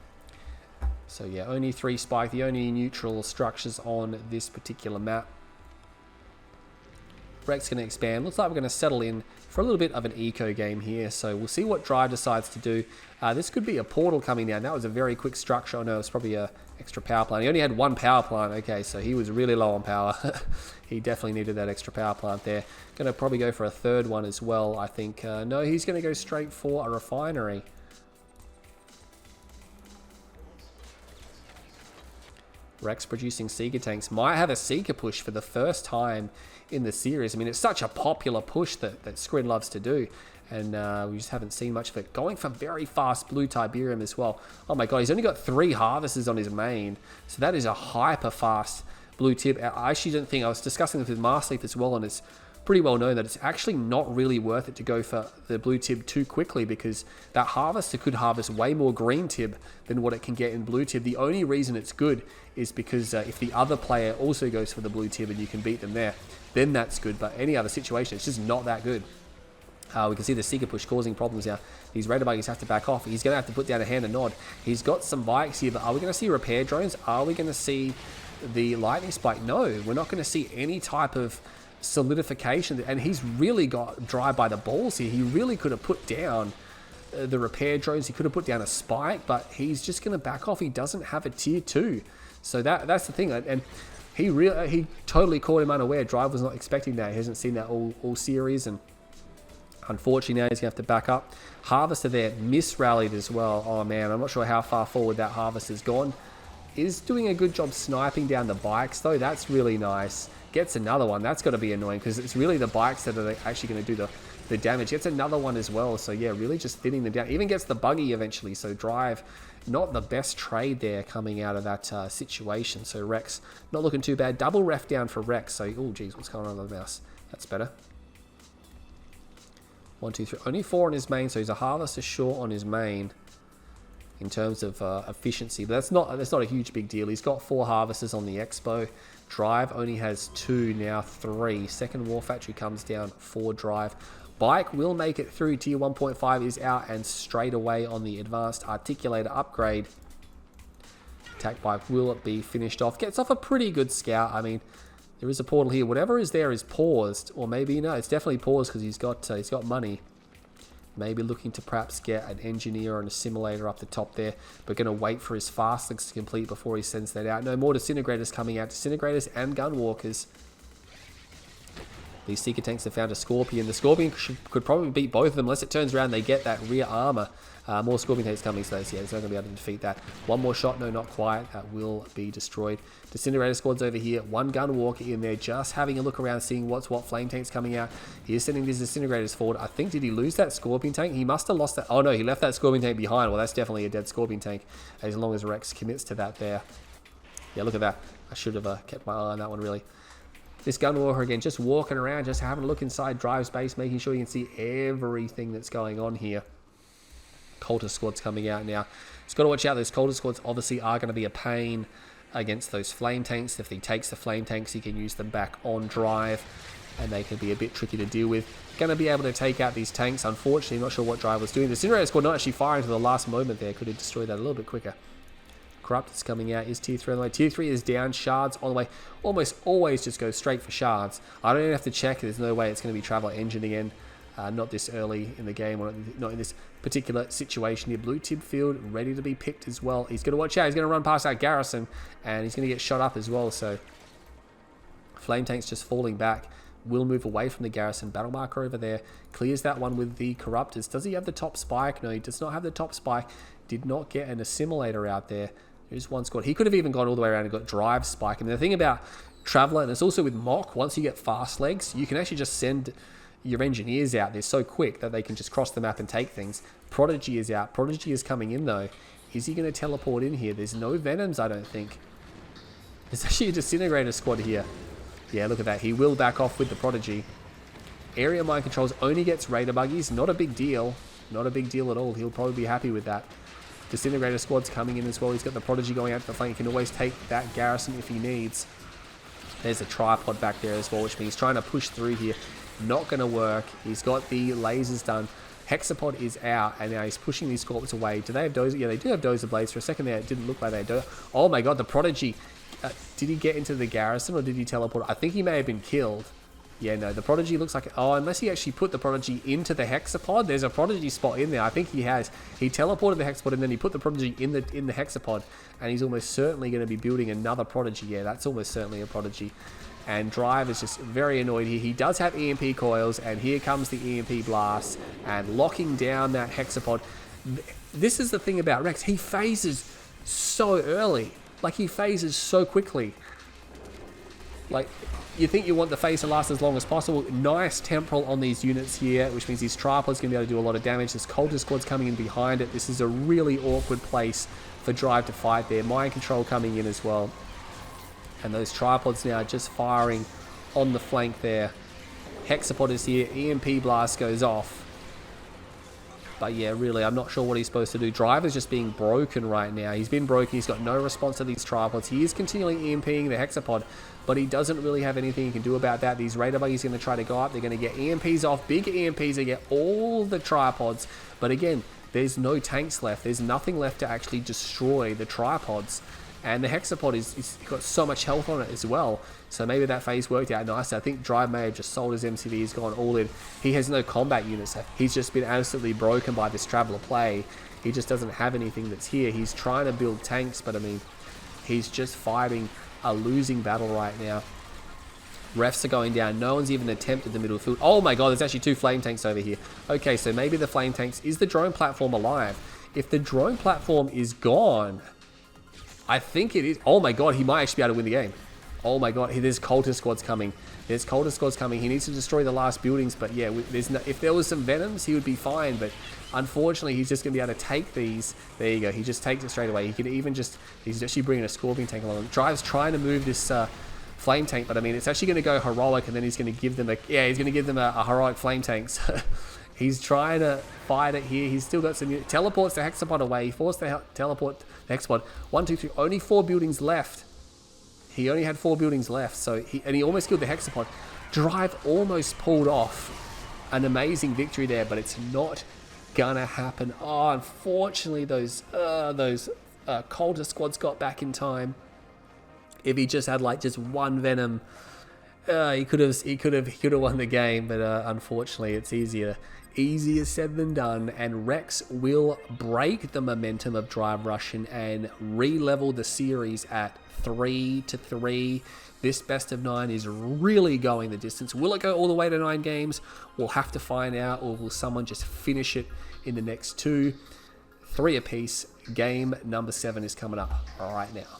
So yeah, only 3 spike, the only neutral structures on this particular map. Rex going to expand. Looks like we're going to settle in for a little bit of an eco game here. So we'll see what Drive decides to do. This could be a portal coming down. That was a very quick structure. Oh no, it's probably a extra power plant. He only had 1 power plant. Okay, so he was really low on power. He definitely needed that extra power plant there. Going to probably go for a 3rd one as well, I think. No, he's going to go straight for a refinery. Rex producing Seeker tanks. Might have a Seeker push for the first time in the series. I mean, it's such a popular push that Skrin loves to do. And we just haven't seen much of it. Going for very fast blue Tiberium as well. Oh my god, he's only got 3 harvesters on his main. So that is a hyper fast blue tip. I actually didn't think, I was discussing this with Marsleaf as well, and it's pretty well known that it's actually not really worth it to go for the blue tib too quickly, because that harvester could harvest way more green tib than what it can get in blue tib. The only reason it's good is because if the other player also goes for the blue tib and you can beat them there, then that's good. But any other situation, it's just not that good. We can see the Seeker push causing problems now. These Raider Buggies have to back off. He's going to have to put down a hand and Nod. He's got some bikes here, but are we going to see repair drones? Are we going to see the lightning spike? No, we're not going to see any type of solidification. And he's really got Drive by the balls here. He really could have put down the repair drones. He could have put down a spike, but he's just going to back off. He doesn't have a tier 2. So that's the thing. And he totally caught him unaware. Drive was not expecting that. He hasn't seen that all series, and unfortunately now he's going to have to back up. Harvester there misrallied as well. Oh man, I'm not sure how far forward that Harvester's gone. Is doing a good job sniping down the bikes though. That's really nice. Gets another one. That's got to be annoying because it's really the bikes that are actually going to do the damage. Gets another one as well. So yeah, really just thinning them down. Even gets the buggy eventually. So Drive, not the best trade there coming out of that situation. So Rex not looking too bad. Double ref down for Rex. So, oh geez, what's going on with the mouse? That's better. 1, 2, 3. Only 4 on his main, so he's a harvester short on his main in terms of efficiency. But that's not a huge big deal. He's got 4 harvesters on the Expo. Drive only has 2, now 3. Second War Factory comes down for Drive. Bike will make it through. Tier 1.5 is out and straight away on the Advanced Articulator upgrade. Attack Bike will be finished off. Gets off a pretty good scout. I mean, there is a portal here. Whatever is there is paused. Or maybe, no, it's definitely paused because he's got money. Maybe looking to perhaps get an engineer or an assimilator up the top there. But going to wait for his fastlings to complete before he sends that out. No more disintegrators coming out. Disintegrators and gunwalkers. These Seeker tanks have found a Scorpion. The Scorpion could probably beat both of them unless it turns around and they get that rear armor. More Scorpion tanks coming, so yeah, it's not going to be able to defeat that. One more shot, no, not quite. That will be destroyed. Disintegrator squad's over here. One gun walker in there, just having a look around, seeing what's what. Flame tanks coming out. He is sending these disintegrators forward. I think, did he lose that Scorpion tank? He must have lost that. Oh no, he left that Scorpion tank behind. Well, that's definitely a dead Scorpion tank, as long as Rex commits to that there. Yeah, look at that. I should have kept my eye on that one, really. This gun walker again, just walking around, just having a look inside Drive's base, making sure you can see everything that's going on here. Cultist squad's coming out now. Just got to watch out. Those Cultist squads obviously are going to be a pain against those flame tanks. If he takes the flame tanks, he can use them back on Drive, and they can be a bit tricky to deal with. Going to be able to take out these tanks. Unfortunately, not sure what Drive was doing. The Incinerator squad not actually firing to the last moment there. Could have destroyed that a little bit quicker. Corrupt is coming out. Is tier 3 on the way? Tier 3 is down. Shards on the way. Almost always just go straight for shards. I don't even have to check. There's no way it's going to be Traveler Engine again. Not this early in the game, or not in this particular situation here. Blue tip field ready to be picked as well. He's going to watch out. He's going to run past that garrison, and he's going to get shot up as well. So flame tank's just falling back. Will move away from the garrison. Battle marker over there. Clears that one with the Corruptors. Does he have the top spike? No, he does not have the top spike. Did not get an assimilator out there. There's one squad. He could have even gone all the way around and got Drive spike. And the thing about Traveler, and it's also with Mock, once you get fast legs, you can actually just send your engineers out there so quick that they can just cross the map and take things. Prodigy is out. Prodigy is coming in though. Is he going to teleport in here? There's no Venoms, I don't think. There's actually a Disintegrator squad here. Yeah, look at that. He will back off with the Prodigy. Area Mind Controls only gets Raider Buggies. Not a big deal. Not a big deal at all. He'll probably be happy with that. Disintegrator squad's coming in as well. He's got the Prodigy going out to the flank. He can always take that garrison if he needs. There's a tripod back there as well, which means he's trying to push through here. Not going to work. He's got the lasers done. Hexapod is out, and now he's pushing these Scorps away. Do they have Dozer? Yeah, they do have Dozer Blades. For a second there, it didn't look like they had Dozer. Oh my god, the Prodigy. Did he get into the garrison, or did he teleport? I think he may have been killed. Yeah, no, the Prodigy looks like... Oh, unless he actually put the Prodigy into the Hexapod. There's a Prodigy spot in there. I think he has. He teleported the Hexapod, and then he put the Prodigy in the Hexapod, and he's almost certainly going to be building another Prodigy. Yeah, that's almost certainly a Prodigy. And Drive is just very annoyed here. He does have EMP coils, and here comes the EMP blast, and locking down that Hexapod. This is the thing about Rex. He phases so early. Like, he phases so quickly. Like, you think you want the phase to last as long as possible. Nice temporal on these units here, which means these tripod's going to be able to do a lot of damage. This Cultist squad's coming in behind it. This is a really awkward place for Drive to fight there. Mind Control coming in as well. And those tripods now just firing on the flank there. Hexapod is here. EMP blast goes off. But yeah, really, I'm not sure what he's supposed to do. Drive is just being broken right now. He's been broken. He's got no response to these tripods. He is continually EMPing the Hexapod, but he doesn't really have anything he can do about that. These Raider Buggies are going to try to go up. They're going to get EMPs off. Big EMPs. They get all the tripods. But again, there's no tanks left. There's nothing left to actually destroy the tripods. And the Hexapod is got so much health on it as well. So maybe that phase worked out nicely. I think Drive may have just sold his MCV. He's gone all in. He has no combat units. He's just been absolutely broken by this Traveler play. He just doesn't have anything that's here. He's trying to build tanks, but I mean, he's just fighting a losing battle right now. Refs are going down. No one's even attempted the middle field. Oh my god, there's actually 2 flame tanks over here. Okay, so maybe the flame tanks... Is the drone platform alive? If the drone platform is gone... I think it is. Oh my god, he might actually be able to win the game. Oh my god, there's Cultist squads coming. There's Cultist squads coming. He needs to destroy the last buildings, but yeah, if there was some Venoms, he would be fine, but unfortunately, he's just going to be able to take these. There you go, he just takes it straight away. He can even just... He's actually bringing a Scorpion tank along. Drive's trying to move this flame tank, but I mean, it's actually going to go heroic, and then he's going to give them a... Yeah, he's going to give them a heroic flame tank. So he's trying to fight it here. He's still got some... Teleports the Hexapod away. He forced the teleport the Hexapod. 1, 2, 3. Only 4 buildings left. He only had 4 buildings left. So he almost killed the Hexapod. Drive almost pulled off an amazing victory there, but it's not gonna happen. Oh, unfortunately, those Cultist squads got back in time. If he just had like just 1 Venom, he could have won the game. But unfortunately, it's easier said than done. And Rex will break the momentum of Drive Russian and re-level the series at 3-3. This best of 9 is really going the distance. Will it go all the way to 9 games? We'll have to find out, or will someone just finish it in the next 2? 3 apiece. Game number 7 is coming up right now.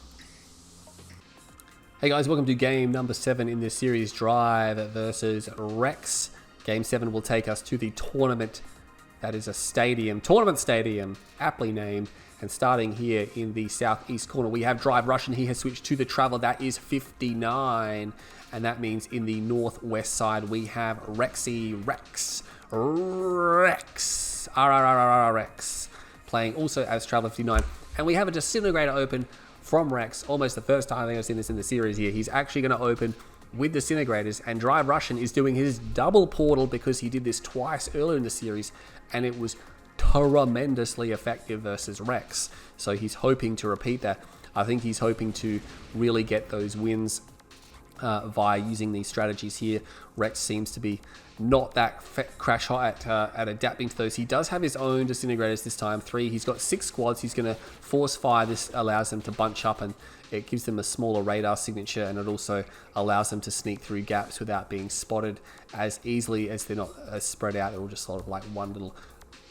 Hey guys, welcome to game number 7 in this series, Drive versus Rex. Game 7 will take us to the tournament That is a stadium, tournament stadium, aptly named. And starting here in the southeast corner, we have Drive Russian. He has switched to the Traveler. That is 59. And that means in the northwest side, we have Rex, Rex, playing also as Traveler 59. And we have a Disintegrator open from Rex. Almost the first time I think I've seen this in the series here. He's actually going to open with Disintegrators, and Drive Russian is doing his double portal because he did this twice earlier in the series, and it was tremendously effective versus Rex. So he's hoping to repeat that. I think he's hoping to really get those wins via using these strategies here. Rex seems to be not that crash hot at adapting to those. He does have his own Disintegrators this time, 3. He's got 6 squads. He's going to force fire. This allows them to bunch up, and it gives them a smaller radar signature, and it also allows them to sneak through gaps without being spotted as easily, as they're not spread out. They're all just sort of like one little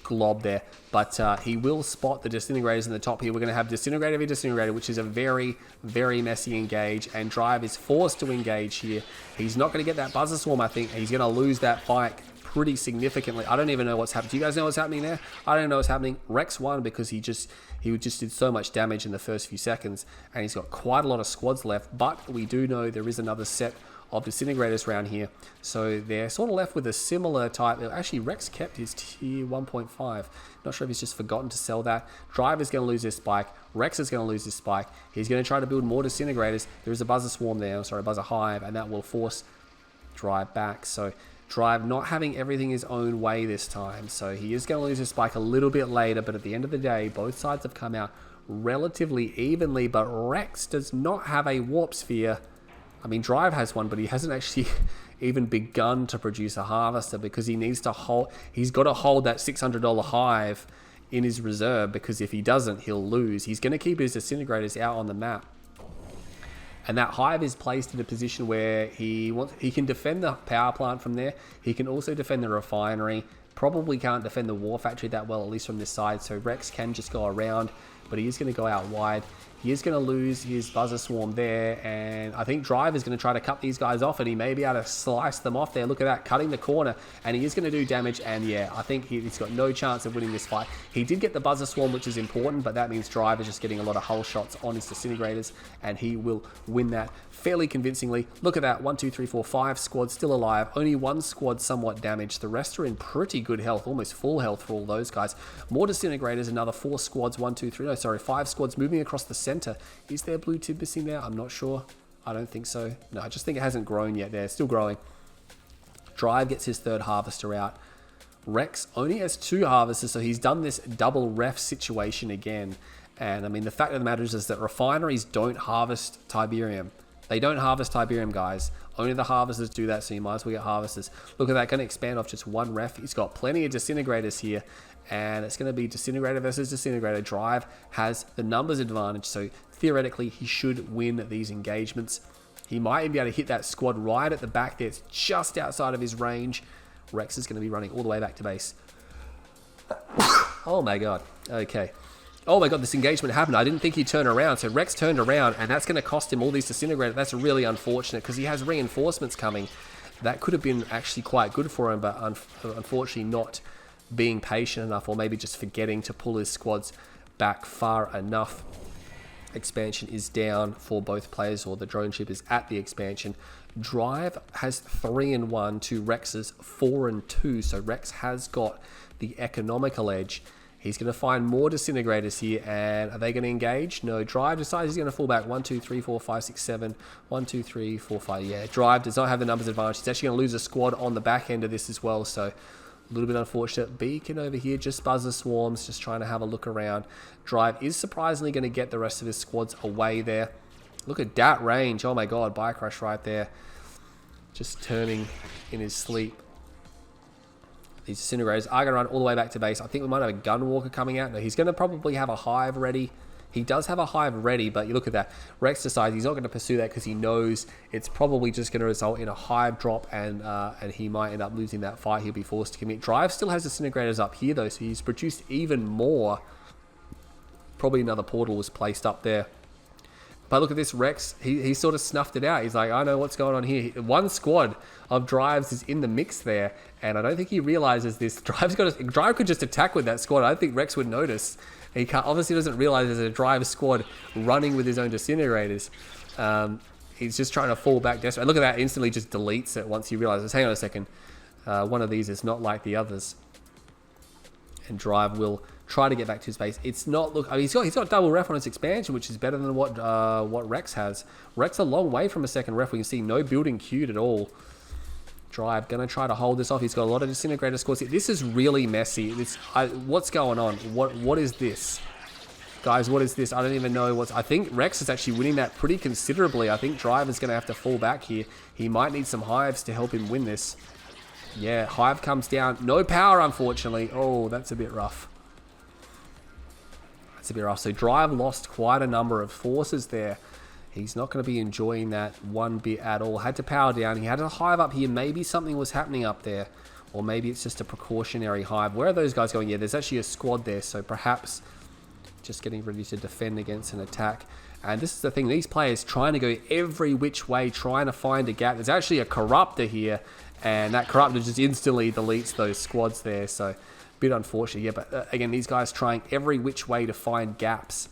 glob there. But he will spot the Disintegrators in the top here. We're going to have Disintegrator v Disintegrator, which is a very, very messy engage, and Drive is forced to engage here. He's not going to get that Buzzer Swarm, I think. He's going to lose that fight pretty significantly. I don't even know what's happening. Do you guys know what's happening there? I don't know what's happening. Rex won because he just did so much damage in the first few seconds, and he's got quite a lot of squads left, but we do know there is another set of Disintegrators around here, so they're sort of left with a similar type. Actually, Rex kept his tier 1.5. Not sure if he's just forgotten to sell that. Drive is going to lose his spike. Rex is going to lose his spike. He's going to try to build more Disintegrators. There is a Buzzer Swarm there, sorry, Buzzer Hive, and that will force Drive back. So Drive not having everything his own way this time, so he is going to lose his spike a little bit later, but at the end of the day, both sides have come out relatively evenly, but Rex does not have a Warp Sphere. I mean, Drive has one, but he hasn't actually even begun to produce a Harvester because he needs to hold. He's got to hold that $600 Hive in his reserve, because if he doesn't, he'll lose. He's going to keep his Disintegrators out on the map, and that Hive is placed in a position where he can defend the power plant from there. He can also defend the refinery. Probably can't defend the War Factory that well, at least from this side. So Rex can just go around, but he is going to go out wide. He is going to lose his Buzzer Swarm there, and I think Drive is going to try to cut these guys off, and he may be able to slice them off there. Look at that, cutting the corner, and he is going to do damage, and yeah, I think he's got no chance of winning this fight. He did get the Buzzer Swarm, which is important, but that means Drive is just getting a lot of hull shots on his Disintegrators, and he will win that fairly convincingly. Look at that, 1, 2, 3, 4, 5 squads still alive. Only 1 squad somewhat damaged. The rest are in pretty good health, almost full health for all those guys. More Disintegrators, another 4 squads, 1, 2, 3, no, sorry, 5 squads moving across the center. Is there blue tip missing there? I'm not sure. I don't think so. No, I just think it hasn't grown yet there. Still growing. Drive gets his 3rd Harvester out. Rex only has 2 Harvesters, so he's done this double ref situation again. And I mean, the fact of the matter is that refineries don't harvest Tiberium. They don't harvest Tiberium, guys. Only the Harvesters do that, so you might as well get Harvesters. Look at that, going to expand off just 1 ref. He's got plenty of Disintegrators here, and it's going to be Disintegrator versus Disintegrator. Drive has the numbers advantage, so theoretically he should win these engagements. He might even be able to hit that squad right at the back there. It's just outside of his range. Rex is going to be running all the way back to base. Oh my god. Okay. Oh my god, this engagement happened. I didn't think he'd turn around. So Rex turned around, and that's going to cost him all these Disintegrators. That's really unfortunate because he has reinforcements coming. That could have been actually quite good for him, but unfortunately not being patient enough, or maybe just forgetting to pull his squads back far enough. Expansion is down for both players, or the drone ship is at the expansion. Drive has 3-1 to Rex's 4-2, so Rex has got the economical edge. He's going to find more Disintegrators here, and are they going to engage? No. Drive decides he's going to fall back. 1, 2, 3, 4, 5, 6, 7. 1, 2, 3, 4, 5. Yeah, Drive does not have the numbers advantage. He's actually going to lose a squad on the back end of this as well, so a little bit unfortunate. Beacon over here, just Buzzer Swarms, just trying to have a look around. Drive is surprisingly going to get the rest of his squads away there. Look at that range. Oh my god, Bike Crush right there. Just turning in his sleep. These Disintegrators are going to run all the way back to base. I think we might have a Gunwalker coming out. No, he's going to probably have a Hive ready. He does have a Hive ready, but you look at that. Rex decides he's not going to pursue that because he knows it's probably just going to result in a Hive drop, and he might end up losing that fight. He'll be forced to commit. Drive still has Disintegrators up here, though, so he's produced even more. Probably another portal was placed up there. But look at this, Rex. He sort of snuffed it out. He's like, I know what's going on here. One squad of Drives is in the mix there, and I don't think he realizes this. Drive could just attack with that squad. I don't think Rex would notice. He obviously doesn't realize there's a Drive squad running with his own disintegrators. He's just trying to fall back desperate. Look at that, instantly just deletes it once he realizes, hang on a second, one of these is not like the others. And Drive will try to get back to his base. It's not, look, I mean, he's got double ref on his expansion, which is better than what Rex has. Rex a long way from a second ref. We can see no building queued at all. Drive gonna try to hold this off. He's got a lot of disintegrator scores here. This is really messy. What's going on? What is this? Guys, what is this? I don't even know what's... I think Rex is actually winning that pretty considerably. I think Drive is going to have to fall back here. He might need some hives to help him win this. Yeah, hive comes down. No power, unfortunately. Oh, that's a bit rough. That's a bit rough. So Drive lost quite a number of forces there. He's not going to be enjoying that one bit at all. Had to power down. He had a hive up here. Maybe something was happening up there. Or maybe it's just a precautionary hive. Where are those guys going? Yeah, there's actually a squad there. So perhaps... just getting ready to defend against an attack. And this is the thing, these players trying to go every which way, trying to find a gap. There's actually a corruptor here, and that corruptor just instantly deletes those squads there, so a bit unfortunate. Yeah, but again, these guys trying every which way to find gaps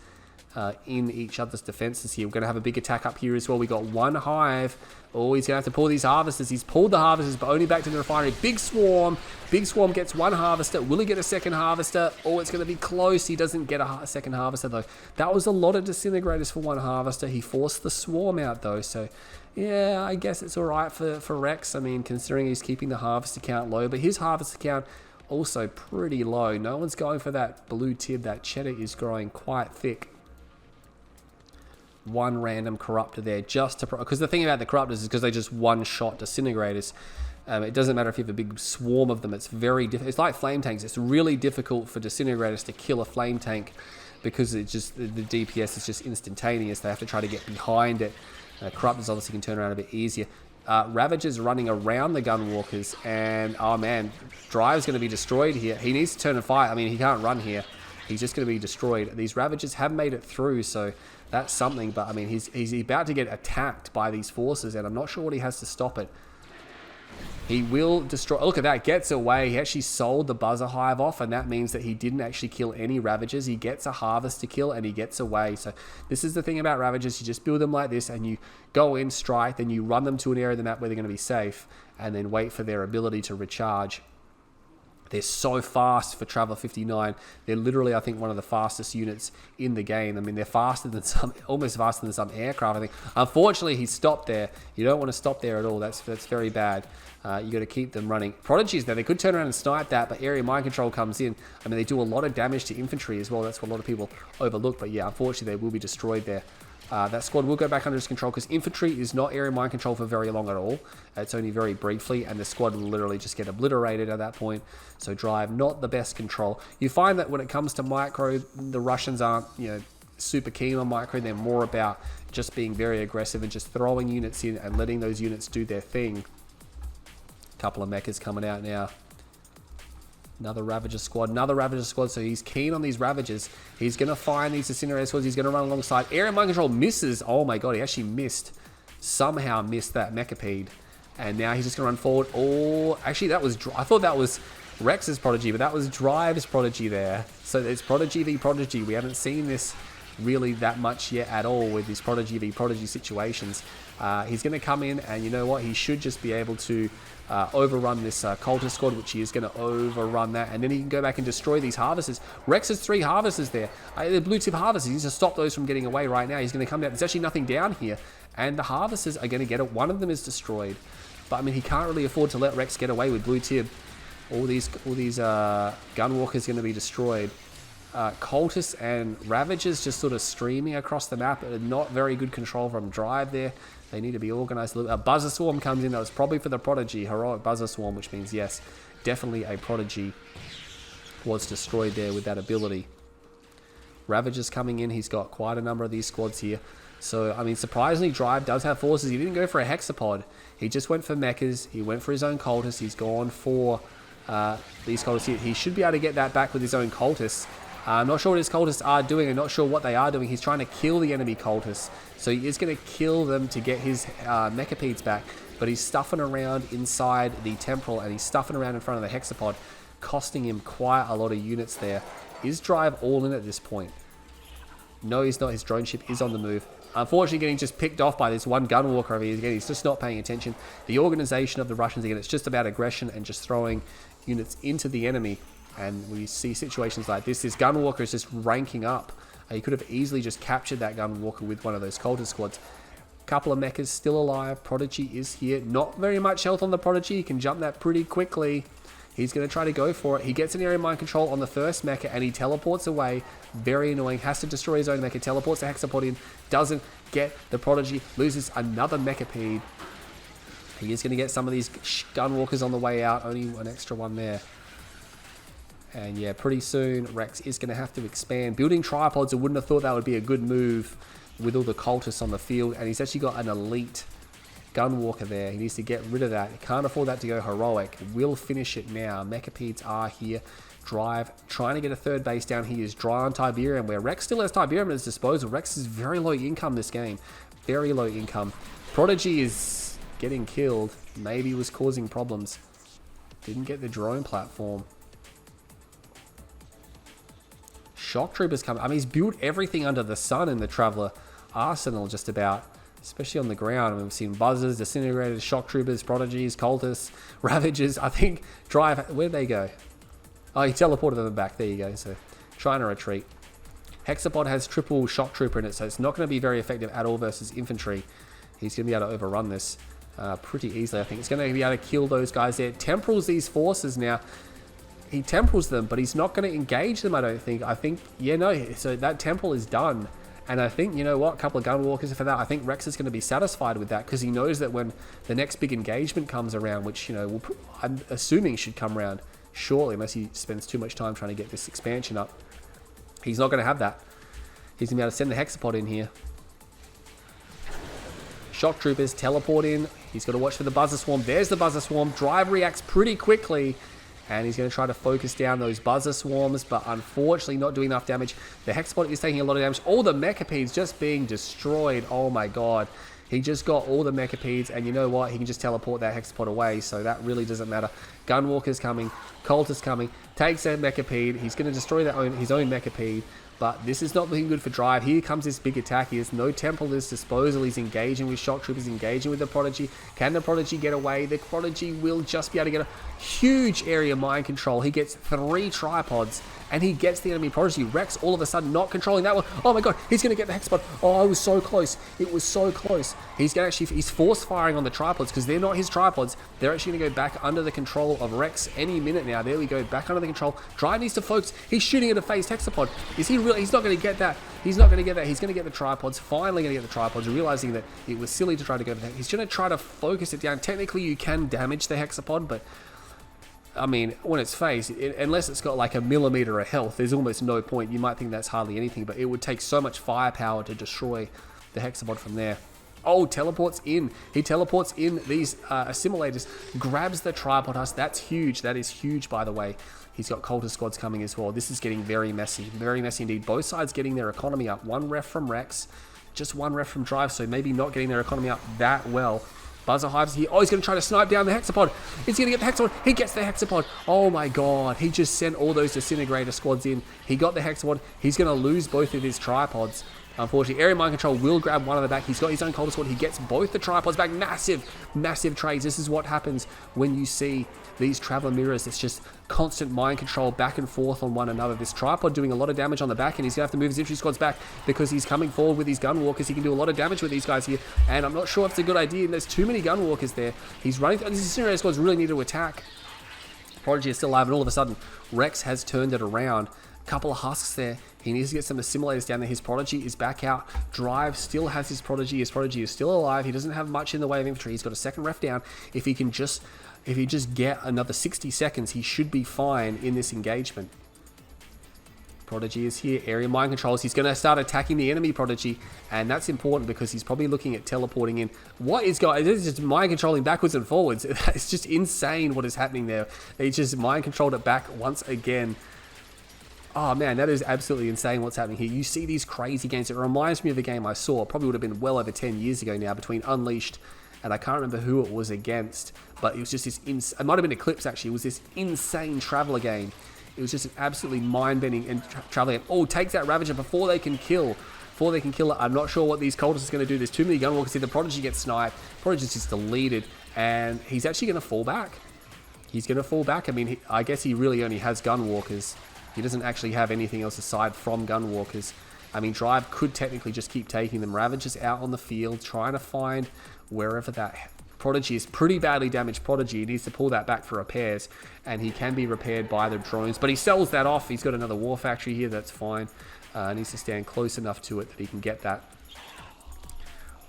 in each other's defenses here. We're going to have a big attack up here as well. We got one hive. Oh, he's going to have to pull these harvesters. He's pulled the harvesters, but only back to the refinery. Big swarm. Big swarm gets one harvester. Will he get a second harvester? Oh, it's going to be close. He doesn't get a second harvester, though. That was a lot of disintegrators for one harvester. He forced the swarm out, though, so... yeah, I guess it's all right for Rex. I mean, considering he's keeping the harvester count low, but his harvester count also pretty low. No one's going for that blue tib. That cheddar is growing quite thick. One random corruptor there just to... because the thing about the corruptors is because they just one-shot disintegrators. It doesn't matter if you have a big swarm of them. It's very difficult. It's like flame tanks. It's really difficult for disintegrators to kill a flame tank because it just the DPS is just instantaneous. They have to try to get behind it. Corruptors obviously can turn around a bit easier. Ravagers running around the gunwalkers, and oh man, Drive's going to be destroyed here. He needs to turn and fight. I mean, he can't run here. He's just going to be destroyed. These Ravagers have made it through, so that's something. But I mean, he's about to get attacked by these forces, and I'm not sure what he has to stop it. He will destroy... look at that, gets away. He actually sold the buzzer hive off, and that means that he didn't actually kill any Ravagers. He gets a harvest to kill, and he gets away. So this is the thing about Ravagers. You just build them like this, and you go in, strike, then you run them to an area of the map where they're going to be safe, and then wait for their ability to recharge. They're so fast for Traveler 59. They're literally, I think, one of the fastest units in the game. I mean, they're faster than some, almost faster than some aircraft, I think. Unfortunately, he stopped there. You don't want to stop there at all. That's very bad. You got to keep them running. Prodigies, though, they could turn around and snipe that, but area mind control comes in. I mean, they do a lot of damage to infantry as well. That's what a lot of people overlook. But yeah, unfortunately, they will be destroyed there. That squad will go back under his control because infantry is not area mind control for very long at all. It's only very briefly, and the squad will literally just get obliterated at that point. So Drive, not the best control. You find that when it comes to micro, the Russians aren't, super keen on micro. They're more about just being very aggressive and just throwing units in and letting those units do their thing. Couple of mechas coming out now. Another Ravager squad, so he's keen on these Ravagers. He's going to find these Incinerator squads, he's going to run alongside. Area mind control misses. Oh my god, he actually missed. Somehow missed that Mechapede. And now he's just going to run forward. Oh, actually that was... I thought that was Rex's Prodigy, but that was Drive's Prodigy there. So it's Prodigy v Prodigy. We haven't seen this really that much yet at all with these Prodigy v Prodigy situations. He's going to come in, and you know what? He should just be able to overrun this Cultist squad, which he is going to overrun that, and then he can go back and destroy these harvesters. Rex has 3 harvesters there. The blue tip harvesters, he needs to stop those from getting away right now. He's going to come down. There's actually nothing down here, and the harvesters are going to get it. One of them is destroyed, but I mean, he can't really afford to let Rex get away with blue tip. All these gunwalkers going to be destroyed. Cultists and Ravagers just sort of streaming across the map. Not very good control from Drive there. They need to be organised a little. A Buzzer Swarm comes in. That was probably for the Prodigy. Heroic Buzzer Swarm, which means, yes, definitely a Prodigy was destroyed there with that ability. Ravagers coming in. He's got quite a number of these squads here. So, I mean, surprisingly, Drive does have forces. He didn't go for a Hexapod. He just went for mechas. He went for his own cultists. He's gone for these cultists here. He should be able to get that back with his own cultists. I'm not sure what his cultists are doing. I'm not sure what they are doing. He's trying to kill the enemy cultists. So he is going to kill them to get his Mechapeds back. But he's stuffing around inside the temporal, and he's stuffing around in front of the hexapod, costing him quite a lot of units there. Is Drive all in at this point? No, he's not. His drone ship is on the move. Unfortunately, getting just picked off by this one gunwalker over here. Again, he's just not paying attention. The organization of the Russians, again, it's just about aggression and just throwing units into the enemy. And we see situations like this. This gunwalker is just ranking up. He could have easily just captured that gunwalker with one of those cultist squads. Couple of mechas still alive. Prodigy is here. Not very much health on the Prodigy. He can jump that pretty quickly. He's going to try to go for it. He gets an area mind control on the first mecha and he teleports away. Very annoying. Has to destroy his own mecha. Teleports the hexapod in. Doesn't get the Prodigy. Loses another mechapede. He is going to get some of these gunwalkers on the way out. Only an extra one there. And yeah, pretty soon Rex is going to have to expand. Building tripods, I wouldn't have thought that would be a good move with all the cultists on the field. And he's actually got an elite gunwalker there. He needs to get rid of that. He can't afford that to go heroic. Will finish it now. Mechapedes are here. Drive, trying to get a third base down. He is dry on Tiberium, where Rex still has Tiberium at his disposal. Rex is very low income this game. Very low income. Prodigy is getting killed. Maybe was causing problems. Didn't get the drone platform. Shock Troopers coming. I mean, he's built everything under the sun in the Traveler arsenal just about. Especially on the ground. I mean, we've seen buzzers, disintegrators, shock troopers, prodigies, cultists, ravagers. I think Drive, where'd they go? Oh, he teleported them back. There you go. So trying to retreat. Hexapod has triple shock trooper in it, so it's not going to be very effective at all versus infantry. He's going to be able to overrun this pretty easily. I think it's going to be able to kill those guys there. Temporals these forces now. He temporals them, but he's not going to engage them, I don't think. I think, yeah, no. So that temporal is done. And I think, you know what, a couple of gunwalkers for that. I think Rex is going to be satisfied with that because he knows that when the next big engagement comes around, which, you know, I'm assuming should come around shortly, unless he spends too much time trying to get this expansion up, he's not going to have that. He's going to be able to send the hexapod in here. Shock troopers teleport in. He's got to watch for the buzzer swarm. There's the buzzer swarm. Drive reacts pretty quickly. And he's going to try to focus down those buzzer swarms, but unfortunately not doing enough damage. The hexapod is taking a lot of damage. All the mechapedes just being destroyed. Oh my god. He just got all the mechapedes, and you know what? He can just teleport that hexapod away, so that really doesn't matter. Gunwalker's coming. Cultist coming. Takes that mechapede. He's going to destroy his own mechapede. But this is not looking good for Drive. Here comes this big attack. He has no temple at his disposal. He's engaging with shock troopers, engaging with the Prodigy. Can the Prodigy get away? The Prodigy will just be able to get a huge area mind control. He gets 3 tripods, and he gets the enemy Prodigy. Rex all of a sudden not controlling that one. Oh my god, he's going to get the hexapod. Oh, it was so close. It was so close. He's force firing on the tripods because they're not his tripods. They're actually going to go back under the control of Rex any minute now. There we go, back under the control. Drive needs to focus. He's shooting at a phased hexapod. Is he really? He's not going to get that. He's not going to get that. He's going to get the tripods. Finally going to get the tripods, realizing that it was silly to try to go for that. He's going to try to focus it down. Technically, you can damage the hexapod, but I mean, when it's phased, unless it's got like a millimeter of health, there's almost no point. You might think that's hardly anything, but it would take so much firepower to destroy the hexapod from there. Oh, teleports in. He teleports in these assimilators, grabs the tripod husk. That's huge. That is huge, by the way. He's got cultist squads coming as well. This is getting very messy indeed. Both sides getting their economy up. 1 ref from Rex, just 1 ref from Drive, so maybe not getting their economy up that well. Buzzer hives here. Oh, he's going to try to snipe down the hexapod. He's going to get the hexapod. He gets the hexapod. Oh my god. He just sent all those disintegrator squads in. He got the hexapod. He's going to lose both of his tripods. Unfortunately, area mind control will grab one of the back. He's got his own cultist squad. He gets both the tripods back. Massive trades. This is what happens when you see these traveler mirrors. It's just constant mind control back and forth on one another. This tripod doing a lot of damage on the back, and he's going to have to move his infantry squads back because he's coming forward with his gunwalkers. He can do a lot of damage with these guys here, and I'm not sure if it's a good idea. There's too many gunwalkers there. He's running. These incinerator squads really need to attack. Prodigy is still alive, and all of a sudden, Rex has turned it around. Couple of husks there. He needs to get some assimilators down there. His Prodigy is back out. Drive still has his Prodigy. His Prodigy is still alive. He doesn't have much in the way of infantry. He's got a second ref down. If he just get another 60 seconds, he should be fine in this engagement. Prodigy is here. Area mind controls. He's going to start attacking the enemy Prodigy, and that's important because he's probably looking at teleporting in. What is going? This is just mind controlling backwards and forwards. It's just insane what is happening there. He just mind controlled it back once again. Oh man, that is absolutely insane what's happening here. You see these crazy games. It reminds me of a game I saw, probably would have been well over 10 years ago now, between Unleashed and I can't remember who it was against, but it was just this, it might have been Eclipse actually, it was this insane Traveler game. It was just an absolutely mind-bending and Traveler game. Oh, takes that Ravager before they can kill. Before they can kill it, I'm not sure what these cultists are going to do. There's too many Gunwalkers here. The Prodigy gets sniped. Prodigy's just deleted, and he's actually going to fall back. He's going to fall back. I mean, I guess he really only has Gunwalkers. He doesn't actually have anything else aside from Gunwalkers. I mean, Drive could technically just keep taking them. Ravager's out on the field, trying to find wherever that Prodigy is. Pretty badly damaged Prodigy. He needs to pull that back for repairs, and he can be repaired by the drones. But he sells that off. He's got another War Factory here. That's fine. Needs to stand close enough to it that he can get that.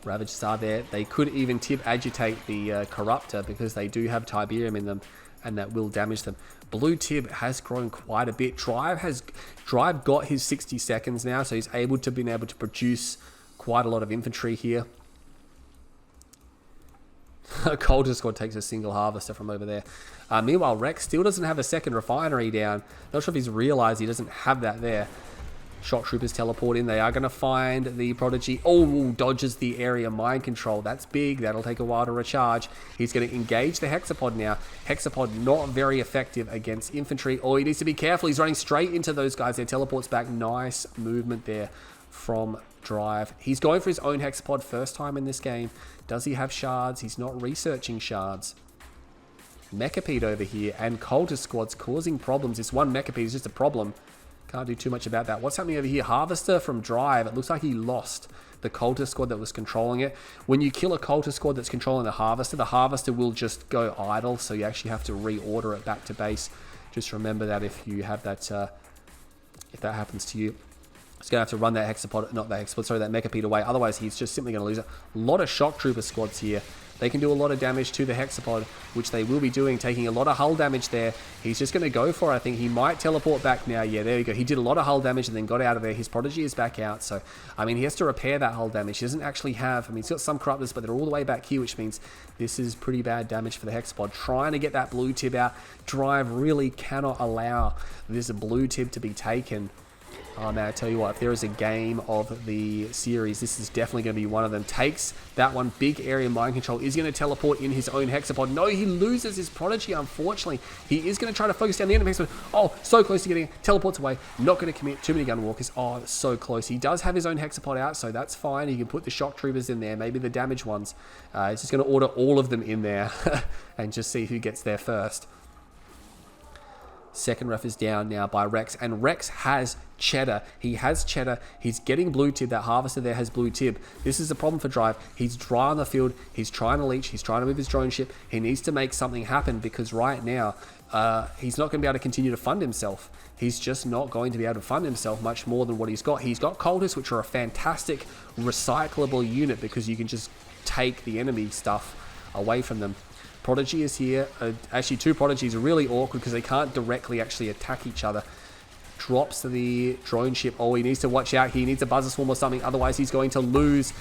Ravagers are there. They could even tip agitate the Corruptor because they do have Tiberium in them, and that will damage them. Blue Tib has grown quite a bit. Drive got his 60 seconds now, so he's able to produce quite a lot of infantry here. Cultist Squad takes a single Harvester from over there. Meanwhile, Rex still doesn't have a second refinery down. Not sure if he's realized he doesn't have that there. Shock Troopers teleport in. They are going to find the Prodigy. Oh, dodges the area mind control. That's big. That'll take a while to recharge. He's going to engage the Hexapod now. Hexapod not very effective against infantry. Oh, he needs to be careful. He's running straight into those guys. There teleports back. Nice movement there from Drive. He's going for his own Hexapod first time in this game. Does he have shards? He's not researching shards. Mechapede over here and Cultist Squad's causing problems. This one Mechapede is just a problem. Can't do too much about that. What's happening over here? Harvester from Drive. It looks like he lost the Cultist Squad that was controlling it. When you kill a Cultist Squad that's controlling the Harvester will just go idle, so you actually have to reorder it back to base. Just remember that if you have that, if that happens to you. He's going to have to run that Hexapod, not that Hexapod, sorry, that Mechapede away. Otherwise, he's just simply going to lose it. A lot of Shock Trooper squads here. They can do a lot of damage to the Hexapod, which they will be doing, taking a lot of hull damage there. He's just going to go for it. I think he might teleport back now. Yeah, there we go. He did a lot of hull damage and then got out of there. His Prodigy is back out. So, I mean, he has to repair that hull damage. He doesn't actually have... I mean, he's got some Corruptors, but they're all the way back here, which means this is pretty bad damage for the Hexapod. Trying to get that Blue Tib out. Drive really cannot allow this Blue Tib to be taken. Oh man, I tell you what, if there is a game of the series, this is definitely going to be one of them. Takes that one. Big area mind control. Is going to teleport in his own Hexapod. No, he loses his Prodigy, unfortunately. He is going to try to focus down the enemy Hexapod. Oh, so close to getting it. Teleports away. Not going to commit. Too many Gunwalkers. Oh, so close. He does have his own Hexapod out, so that's fine. He can put the Shock Troopers in there, maybe the damaged ones. He's just going to order all of them in there and just see who gets there first. Second ref is down now by Rex, and Rex has cheddar. He has cheddar. He's getting Blue Tib. That Harvester there has Blue Tib. This is a problem for Drive. He's dry on the field. He's trying to leech. He's trying to move his drone ship. He needs to make something happen because right now he's not going to be able to continue to fund himself. He's just not going to be able to fund himself much more than what he's got. He's got Cultists, which are a fantastic recyclable unit because you can just take the enemy stuff away from them. Prodigy is here. Actually, two Prodigies are really awkward because they can't directly actually attack each other. Drops the drone ship. Oh, he needs to watch out. He needs a Buzzer Swarm or something. Otherwise, he's going to lose.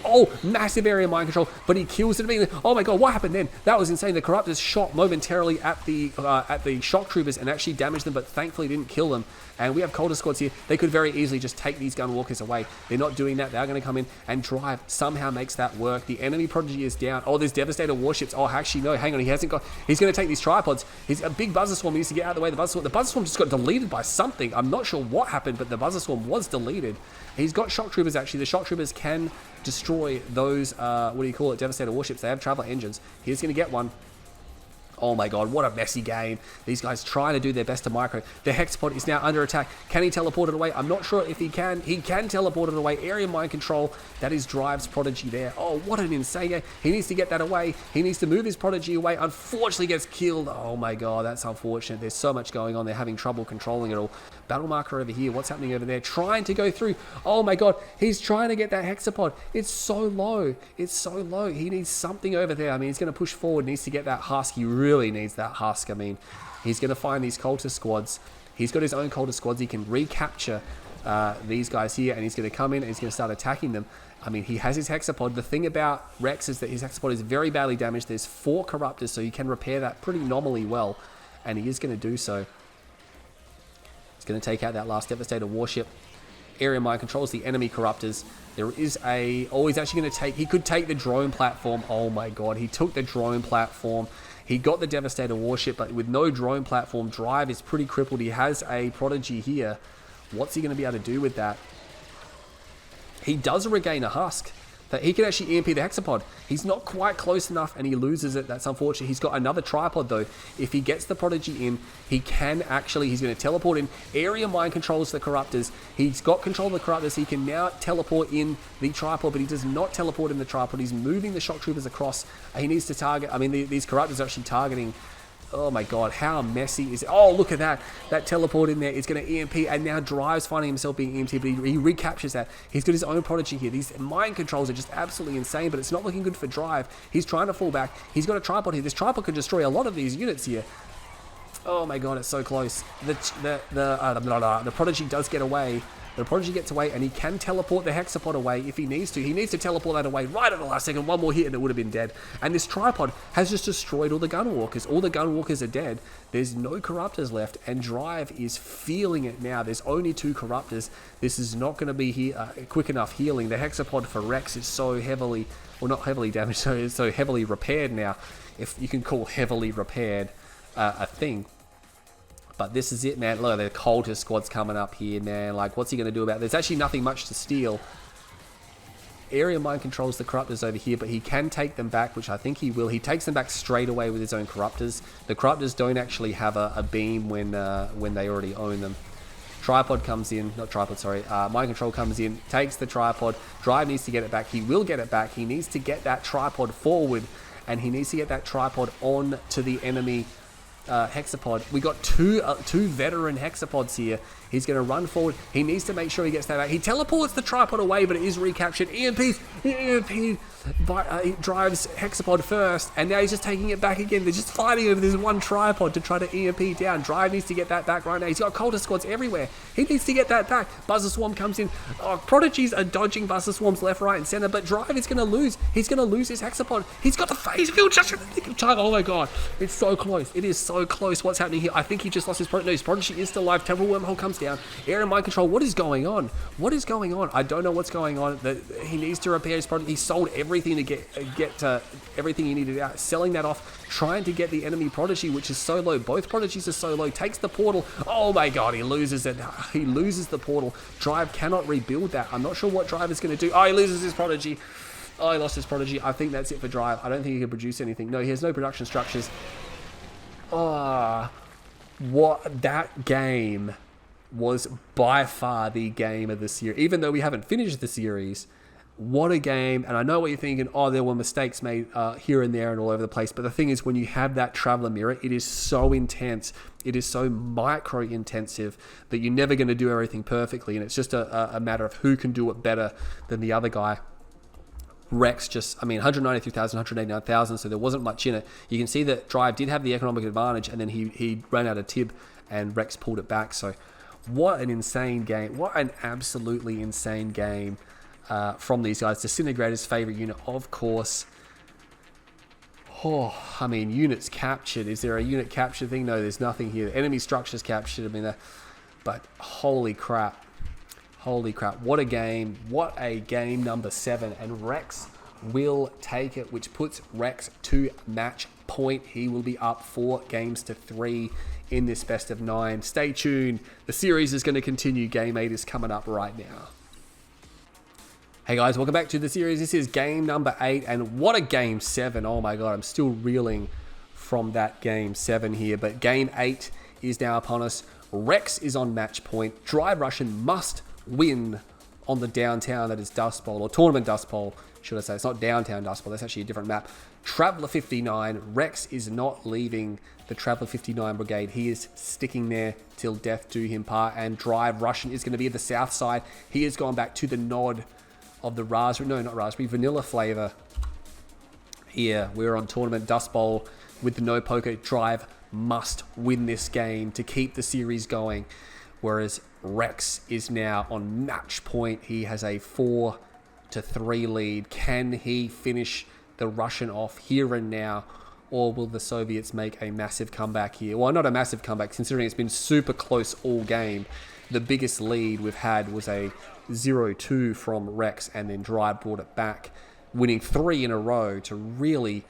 Oh, massive area mind control. But he kills it immediately. Oh my god, what happened then? That was insane. The Corruptors shot momentarily at the Shock Troopers and actually damaged them, but thankfully didn't kill them. And we have Cultist Squads here. They could very easily just take these Gunwalkers away. They're not doing that. They're going to come in and Drive somehow makes that work. The enemy Prodigy is down. Oh, there's Devastator warships. Oh, actually, no, hang on. He hasn't got... He's going to take these tripods. He's a big Buzzer Swarm. He needs to get out of the way. The Buzzer Swarm just got deleted by something. I'm not sure what happened, but the Buzzer Swarm was deleted. He's got Shock Troopers, actually. The Shock Troopers can destroy those, what do you call it, Devastator warships. They have Traveler engines. He's going to get one. Oh my god, what a messy game. These guys trying to do their best to micro. The Hexapod is now under attack. Can he teleport it away? I'm not sure if he can. He can teleport it away. Area mind control. That is Drive's Prodigy there. Oh, what an insane game. He needs to get that away. He needs to move his Prodigy away. Unfortunately gets killed. Oh my god, that's unfortunate. There's so much going on. They're having trouble controlling it all. Battle marker over here. What's happening over there? Trying to go through. Oh my god, he's trying to get that Hexapod. It's so low. It's so low. He needs something over there. I mean, he's going to push forward. Needs to get that husk. He really needs that husk. I mean, he's going to find these Cultist Squads. He's got his own Cultist Squads. He can recapture these guys here, and he's going to come in and he's going to start attacking them. I mean, he has his Hexapod. The thing about Rex is that his Hexapod is very badly damaged. There's 4 Corruptors, so he can repair that pretty nominally well, and he is going to do so. He's going to take out that last Devastator warship. Area Mind controls the enemy Corruptors. There is a... Oh, he's actually going to take... He could take the drone platform. Oh my god, he took the drone platform. He got the Devastator warship, but with no drone platform, Drive is pretty crippled. He has a Prodigy here. What's he going to be able to do with that? He does regain a husk. That he can actually EMP the Hexapod. He's not quite close enough and he loses it. That's unfortunate. He's got another tripod though. If he gets the Prodigy in, he can actually, he's going to teleport in. Area Mind controls the Corruptors. He's got control of the Corruptors. He can now teleport in the tripod, but he does not teleport in the tripod. He's moving the Shock Troopers across. He needs to target, I mean, these Corruptors are actually targeting. Oh my god, how messy is it? Oh, look at that. That teleport in there is going to EMP, and now Drive's finding himself being EMP, but he recaptures that. He's got his own Prodigy here. These mind controls are just absolutely insane, but it's not looking good for Drive. He's trying to fall back. He's got a tripod here. This tripod could destroy a lot of these units here. Oh my god, it's so close. The Prodigy does get away. The Prodigy gets away, and he can teleport the Hexapod away if he needs to. He needs to teleport that away right at the last second. One more hit, and it would have been dead. And this tripod has just destroyed all the Gunwalkers. All the Gunwalkers are dead. There's no Corruptors left, and Drive is feeling it now. There's only 2 Corruptors. This is not going to be quick enough healing. The Hexapod for Rex is so heavily, well, not heavily damaged, so heavily repaired now, if you can call heavily repaired a thing. But this is it, man. Look, the Cultist squad's coming up here, man. Like, what's he going to do about it? There's actually nothing much to steal. Area Mind controls the Corruptors over here, but he can take them back, which I think he will. He takes them back straight away with his own Corruptors. The Corruptors don't actually have a beam when they already own them. Tripod comes in, not tripod, sorry. Mind control comes in, takes the tripod. Drive needs to get it back. He will get it back. He needs to get that tripod forward, and he needs to get that tripod on to the enemy Hexapod. We got two veteran Hexapods here. He's going to run forward. He needs to make sure he gets that back. He teleports the tripod away, but it is recaptured. EMP drives Hexapod first, and now he's just taking it back again. They're just fighting over this one tripod to try to EMP down. Drive needs to get that back right now. He's got Cultist squads everywhere. He needs to get that back. Buzzer Swarm comes in. Oh, Prodigies are dodging Buzzer Swarms left, right, and center, but Drive is going to lose. He's going to lose his Hexapod. He's got the phase field just in the nick of time. Oh my god. It's so close. It is so close. What's happening here? I think he just lost his Prodigy. No, his Prodigy is still alive. Temporal Wormhole comes down. Air and Mind Control. What is going on? What is going on? I don't know what's going on. He needs to repair his Prodigy. He sold everything to get everything he needed out. Selling that off. Trying to get the enemy Prodigy, which is so low. Both Prodigies are so low. Takes the portal. Oh my god. He loses it. He loses the portal. Drive cannot rebuild that. I'm not sure what Drive is going to do. Oh, he loses his Prodigy. Oh, he lost his Prodigy. I think that's it for Drive. I don't think he can produce anything. No, he has no production structures. Oh, what that game was by far the game of the series. Even though we haven't finished the series, what a game. And I know what you're thinking, oh, there were mistakes made here and there and all over the place. But the thing is, when you have that Traveler Mirror, it is so intense. It is so micro-intensive that you're never going to do everything perfectly. And it's just a matter of who can do it better than the other guy. Rex just, 193,000, 189,000, so there wasn't much in it. You can see that Drive did have the economic advantage, and then he ran out of Tib, and Rex pulled it back. So what an insane game. What an absolutely insane game from these guys. Disintegrator's favorite unit, of course. Oh, units captured. Is there a unit capture thing? No, there's nothing here. Enemy structures captured. But holy crap. Holy crap, what a game. What a game number 7. And Rex will take it, which puts Rex to match point. He will be up 4 games to 3 in this best of 9. Stay tuned. The series is going to continue. Game 8 is coming up right now. Hey guys, welcome back to the series. This is game number 8. And what a game 7. Oh my god, I'm still reeling from that game 7 here. But game 8 is now upon us. Rex is on match point. Drive Russian must win on the downtown, that is Dust Bowl, or Tournament Dust Bowl, should I say. It's not downtown Dust Bowl, that's actually a different map. Traveler 59, Rex is not leaving the Traveler 59 brigade. He is sticking there till death do him part, and Drive Russian is going to be at the south side. He has gone back to the nod of the raspberry, no, not raspberry, vanilla flavor. Here, we're on Tournament Dust Bowl with the no poker. Drive must win this game to keep the series going. Whereas Rex is now on match point. He has a 4-3 lead. Can he finish the Russian off here and now? or will the Soviets make a massive comeback here? Well, not a massive comeback, considering it's been super close all game. The biggest lead we've had was a 0-2 from Rex, and then Drive brought it back, winning 3 in a row to really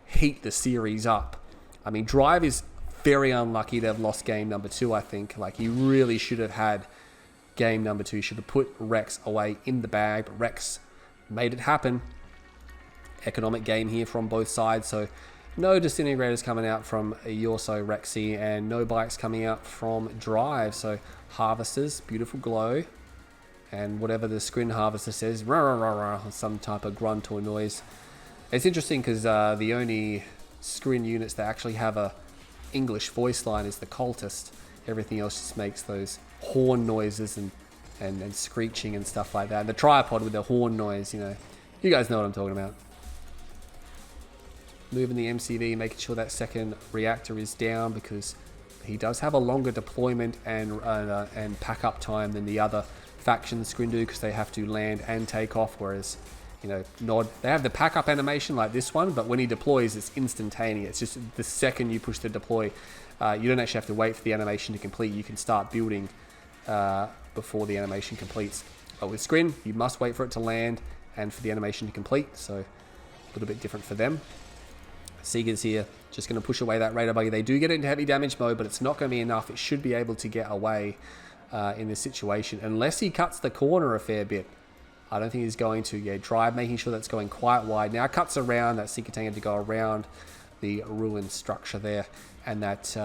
heat the series up. I mean, Drive is very unlucky they've lost game number 2, I think. Like, he really should have had game number 2. He should have put Rex away in the bag, but Rex made it happen. Economic game here from both sides, so no disintegrators coming out from Yorso Rexy, and no bikes coming out from Drive. So harvesters, beautiful glow, and whatever the screen harvester says, rah, rah, rah, rah, some type of grunt or noise. It's interesting because the only screen units that actually have a English voice line is the cultist. Everything else just makes those horn noises and screeching and stuff like that. And the tripod with the horn noise, you know, you guys know what I'm talking about. Moving the MCV, making sure that second reactor is down, because he does have a longer deployment and pack up time than the other factions screen do, because they have to land and take off, whereas, you know, Nod, they have the pack up animation like this one, but when he deploys, it's instantaneous. It's just the second you push the deploy, you don't actually have to wait for the animation to complete. You can start building before the animation completes. But with Scrin, you must wait for it to land and for the animation to complete, so a little bit different for them. Seeger's here, just going to push away that Raider Buggy. They do get into heavy damage mode, but it's not going to be enough. It should be able to get away in this situation, unless he cuts the corner a fair bit. I don't think he's going to. Yeah, Drive, making sure that's going quite wide. Now cuts around, that Seeker Tank had to go around the ruined structure there, and that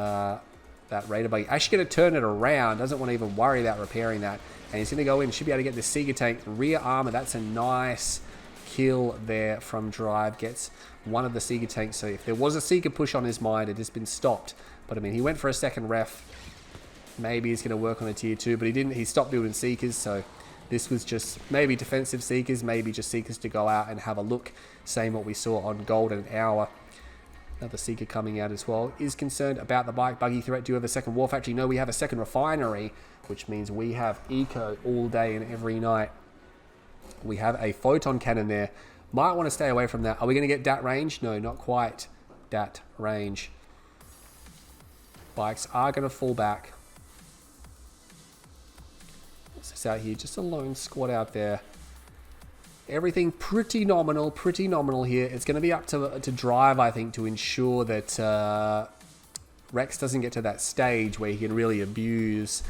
Raider Buggy actually going to turn it around, doesn't want to even worry about repairing that, and he's going to go in, should be able to get the Seeker Tank rear armor. That's a nice kill there from Drive, gets one of the Seeker tanks. So if there was a Seeker push on his mind, it has been stopped. But I mean, he went for a second ref. Maybe he's going to work on a tier 2, but he didn't. He stopped building Seekers, so this was just maybe defensive Seekers, maybe just Seekers to go out and have a look. Same what we saw on Golden Hour. Another Seeker coming out as well. Is concerned about the bike buggy threat. Do you have a second war factory? No, we have a second refinery, which means we have eco all day and every night. We have a photon cannon there. Might want to stay away from that. Are we going to get dat range? No, not quite dat range. Bikes are going to fall back. What's this out here? Just a lone squad out there. Everything pretty nominal here. It's going to be up to Drive, I think, to ensure that Rex doesn't get to that stage where he can really abuse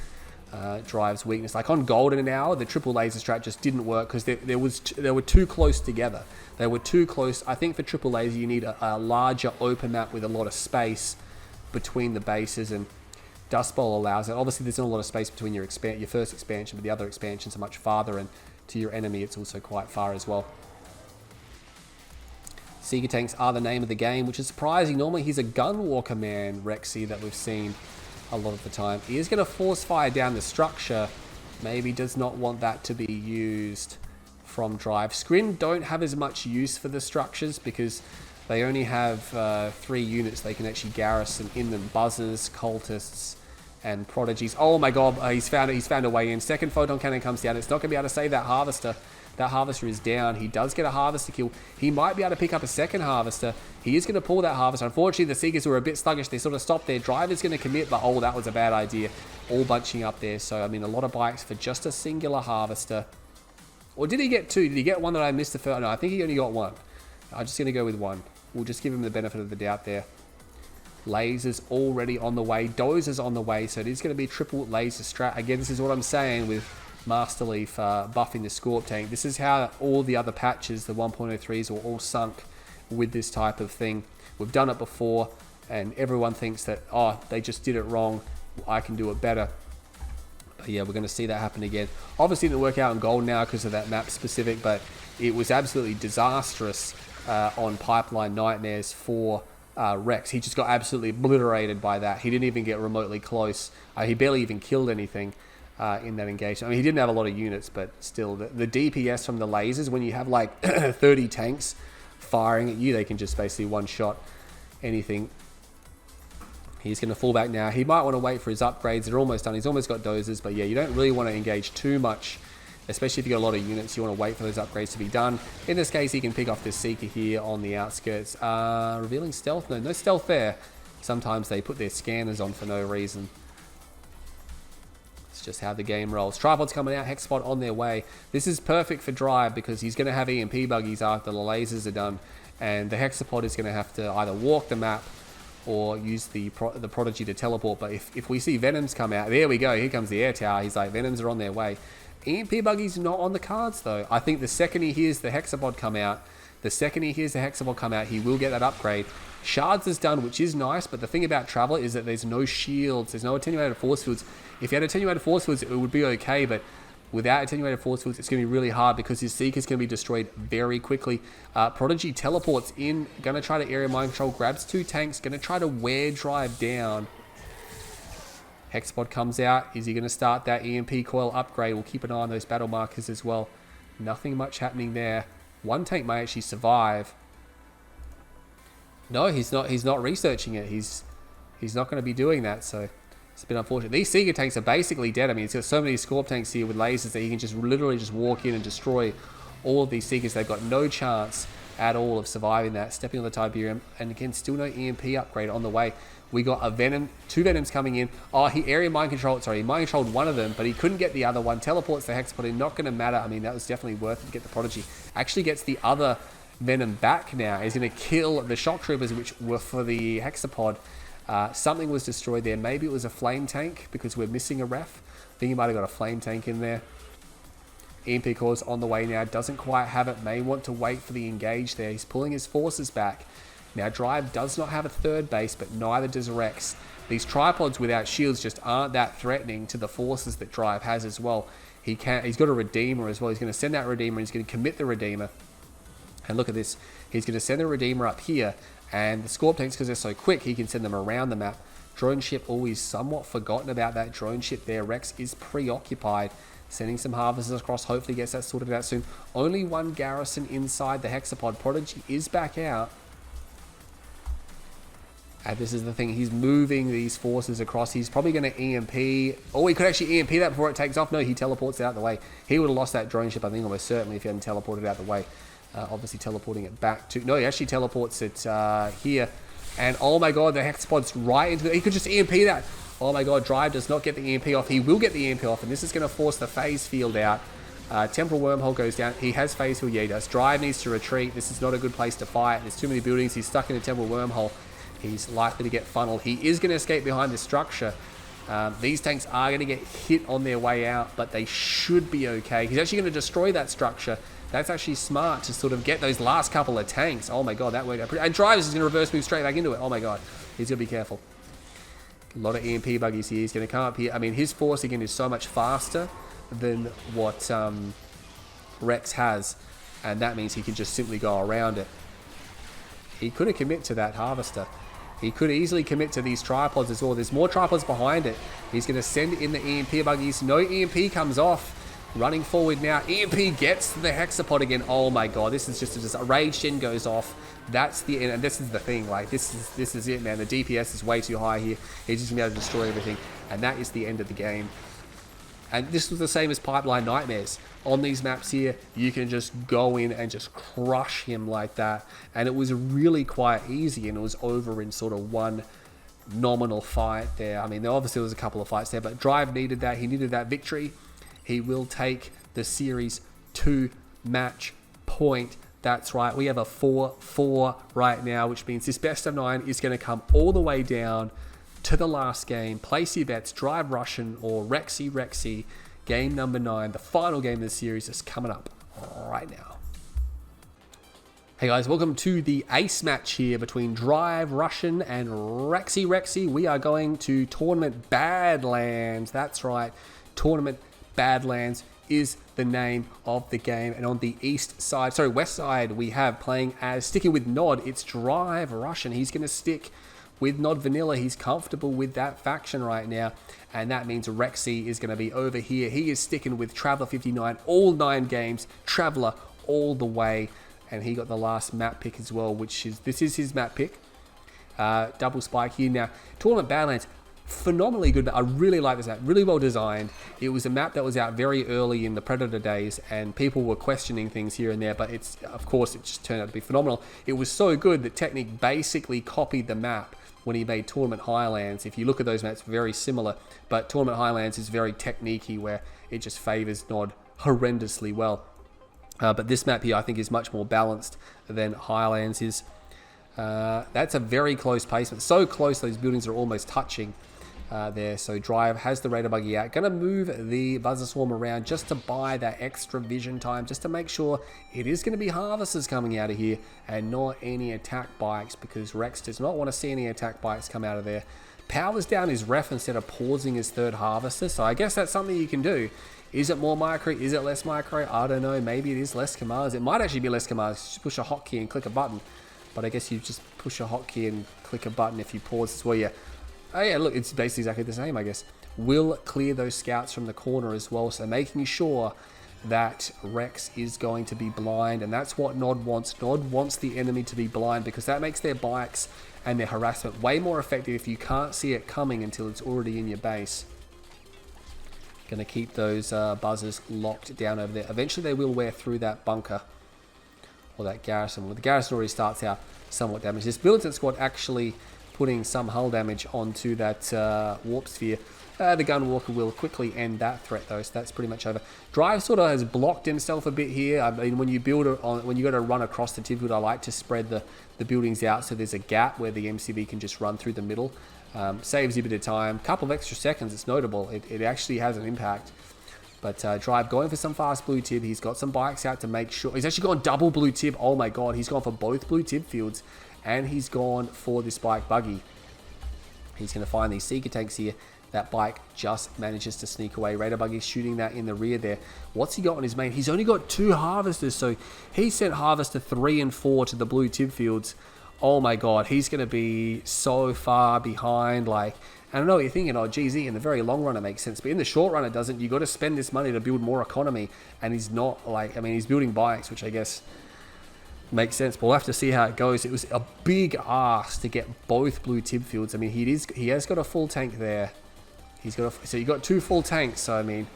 Drive's weakness. Like on Golden Hour, the triple laser strat just didn't work because they were too close together. They were too close. I think for triple laser you need a larger open map with a lot of space between the bases, and Dust Bowl allows it. Obviously there's not a lot of space between your first expansion, but the other expansions are much farther, and to your enemy it's also quite far as well. Seeker tanks are the name of the game, which is surprising. Normally he's a gunwalker man, Rexy, that we've seen a lot of the time. He is going to force fire down the structure. Maybe does not want that to be used from Drive. Scrin don't have as much use for the structures because they only have 3 units they can actually garrison in them. Buzzers, cultists, and prodigies. Oh my god, he's found a way in. Second photon cannon comes down. It's not going to be able to save that harvester. That harvester is down. He does get a harvester kill. He might be able to pick up a second harvester. He is going to pull that harvester. Unfortunately, the Seekers were a bit sluggish. They sort of stopped there. Driver's going to commit, but oh, that was a bad idea. All bunching up there. So, I mean, a lot of bikes for just a singular harvester. Or did he get 2? Did he get one that I missed the first? No, I think he only got 1. I'm just going to go with 1. We'll just give him the benefit of the doubt there. Lasers already on the way. Dozers on the way. So it is going to be triple laser strat. Again, this is what I'm saying with Master Leaf buffing the Scorp tank. This is how all the other patches, the 1.03s, were all sunk with this type of thing. We've done it before, and everyone thinks that, oh, they just did it wrong. I can do it better. But yeah, we're going to see that happen again. Obviously, it didn't work out on Gold now because of that map specific, but it was absolutely disastrous on Pipeline Nightmares for Rex. He just got absolutely obliterated by that. He didn't even get remotely close. He barely even killed anything in that engagement. I mean, he didn't have a lot of units, but still, the DPS from the lasers, when you have like 30 tanks firing at you, they can just basically one-shot anything. He's going to fall back now. He might want to wait for his upgrades. They're almost done. He's almost got dozers, but yeah, you don't really want to engage too much especially if you've got a lot of units. You want to wait for those upgrades to be done. In this case, he can pick off this Seeker here on the outskirts. Revealing stealth? No stealth there. Sometimes they put their scanners on for no reason. It's just how the game rolls. Tripod's coming out, Hexapod on their way. This is perfect for Drive because he's going to have EMP buggies after the lasers are done, and the Hexapod is going to have to either walk the map or use the Prodigy to teleport. But if we see Venoms come out, there we go, here comes the air tower. He's like, Venoms are on their way. EMP buggy's not on the cards though. I think the second he hears the Hexapod come out, he will get that upgrade. Shards is done, which is nice, but the thing about Traveler is that there's no shields, there's no attenuated force fields. If you had attenuated force fields, it would be okay, but without attenuated force fields, it's going to be really hard because his Seeker's going to be destroyed very quickly. Prodigy teleports in, going to try to area mind control, grabs 2 tanks, going to try to wear Drive down. Hexapod comes out. Is he going to start that EMP coil upgrade? We'll keep an eye on those battle markers as well. Nothing much happening there. 1 tank may actually survive. No, he's not researching it. He's not going to be doing that, so it's a bit unfortunate. These Seeker tanks are basically dead. I mean, it's got so many Scorp tanks here with lasers that he can just literally just walk in and destroy all of these Seekers. They've got no chance at all of surviving that. Stepping on the Tiberium, and again, still no EMP upgrade on the way. We got a Venom, 2 Venoms coming in. Oh, he area mind controlled. Sorry, he mind controlled one of them, but he couldn't get the other one. Teleports the Hexapod in. Not going to matter. I mean, that was definitely worth it to get the Prodigy. Actually gets the other Venom back now. He's going to kill the Shock Troopers, which were for the Hexapod. Something was destroyed there. Maybe it was a flame tank because we're missing a ref. I think he might have got a flame tank in there. EMP core's on the way now. Doesn't quite have it. May want to wait for the engage there. He's pulling his forces back. Now, Drive does not have a 3rd base, but neither does Rex. These tripods without shields just aren't that threatening to the forces that Drive has as well. He's got a Redeemer as well. He's going to send that Redeemer. He's going to commit the Redeemer. And look at this. He's going to send the Redeemer up here. And the Scorp tanks, because they're so quick, he can send them around the map. Drone ship, always somewhat forgotten about that drone ship there. Rex is preoccupied. Sending some harvesters across. Hopefully gets that sorted out soon. Only 1 garrison inside the Hexapod. Prodigy is back out. And this is the thing, he's moving these forces across. He's probably going to EMP. Oh, he could actually EMP that before it takes off. No, he teleports out of the way. He would have lost that drone ship, I think, almost certainly, if he hadn't teleported out of the way. Obviously teleporting it back to... No, he actually teleports it here. And oh my god, the Hexapod's right into it. He could just EMP that. Oh my god, Drive does not get the EMP off. He will get the EMP off, and this is going to force the phase field out. Temporal Wormhole goes down. He has phase field. Yeah, he does. Drive needs to retreat. This is not a good place to fight. There's too many buildings. He's stuck in a Temporal Wormhole. He's likely to get funneled. He is going to escape behind this structure. These tanks are going to get hit on their way out, but they should be okay. He's actually going to destroy that structure. That's actually smart to sort of get those last couple of tanks. Oh my god, that worked out pretty... And Drive is going to reverse move straight back into it. Oh my god. He's going to be careful. A lot of EMP buggies here. He's going to come up here. I mean, his force, again, is so much faster than what Rex has. And that means he can just simply go around it. He could have committed to that harvester. He could easily commit to these tripods as well. There's more tripods behind it. He's going to send in the EMP buggies. No EMP comes off. Running forward now. EMP gets the Hexapod again. Oh my god, this is just a Rage Gen goes off. That's the end, and this is the thing. Like this is it, man. The DPS is way too high here. He's just gonna be able to destroy everything, and that is the end of the game. And this was the same as Pipeline Nightmares. On these maps here, you can just go in and just crush him like that. And it was really quite easy, and it was over in sort of one nominal fight there. I mean, there obviously was a couple of fights there, but Drive needed that. He needed that victory. He will take the Series 2 match point. That's right. We have a 4-4 right now, which means this best of 9 is going to come all the way down to the last game. Place your bets. Drive Russian or Rexy. Game number 9. The final game of the series is coming up right now. Hey guys, welcome to the ace match here between Drive Russian and Rexy. We are going to Tournament Badlands. That's right. Tournament Badlands is the name of the game. And on the west side, we have sticking with Nod, it's Drive Russian. He's going to stick with Nod Vanilla. He's comfortable with that faction right now. And that means Rexy is going to be over here. He is sticking with Traveler 59, all 9 games. Traveler all the way. And he got the last map pick as well, this is his map pick. Double spike here now. Tournament Badlands. phenomenally good. I really like this map, really well designed. It was a map that was out very early in the Predator days, and people were questioning things here and there, but it's, of course, it just turned out to be phenomenal. It was so good that Technic basically copied the map when he made Tournament Highlands. If you look at those maps, very similar, but Tournament Highlands is very technique-y, where it just favors Nod horrendously well. But this map here, I think, is much more balanced than Highlands is. That's a very close placement. So close, those buildings are almost touching there. So Drive has the Raider Buggy out. Going to move the Buzzer Swarm around just to buy that extra vision time, just to make sure it is going to be Harvesters coming out of here and not any attack bikes, because Rex does not want to see any attack bikes come out of there. Powers down his ref instead of pausing his third Harvester, so I guess that's something you can do. Is it more micro? Is it less micro? I don't know. Maybe it is less commands. It might actually be less commands. Just push a hotkey and click a button. But I guess you just push a hotkey and click a button if you pause as well. Yeah. Oh yeah, look, it's basically exactly the same, I guess. Will clear those scouts from the corner as well, so making sure that Rex is going to be blind, and that's what Nod wants. Nod wants the enemy to be blind, because that makes their bikes and their harassment way more effective if you can't see it coming until it's already in your base. Going to keep those buzzers locked down over there. Eventually they will wear through that bunker, or that garrison. Well, the garrison already starts out somewhat damaged. This militant squad actually putting some hull damage onto that warp sphere. The Gunwalker will quickly end that threat though, so that's pretty much over. Drive sort of has blocked himself a bit here. I mean, when you build it on, when you got to run across the tip field, I like to spread the buildings out so there's a gap where the MCV can just run through the middle. Saves you a bit of time. Couple of extra seconds, it's notable. It actually has an impact. But Drive going for some fast blue tib. He's got some bikes out to make sure. He's actually gone double blue tib. Oh my god, he's gone for both blue tib fields. And he's gone for this bike buggy. He's going to find these Seeker tanks here. That bike just manages to sneak away. Raider buggy shooting that in the rear there. What's he got on his main? He's only got 2 Harvesters. So he sent Harvester 3 and 4 to the blue tib fields. Oh my god, he's going to be so far behind. Like, I don't know what you're thinking, oh GZ, in the very long run it makes sense, but in the short run it doesn't. You got to spend this money to build more economy, and he's not, like, I mean, he's building bikes, which I guess makes sense, but we'll have to see how it goes. It was a big ask to get both blue tib fields. I mean, he has got a full tank there. He's got so you got 2 full tanks. So I mean,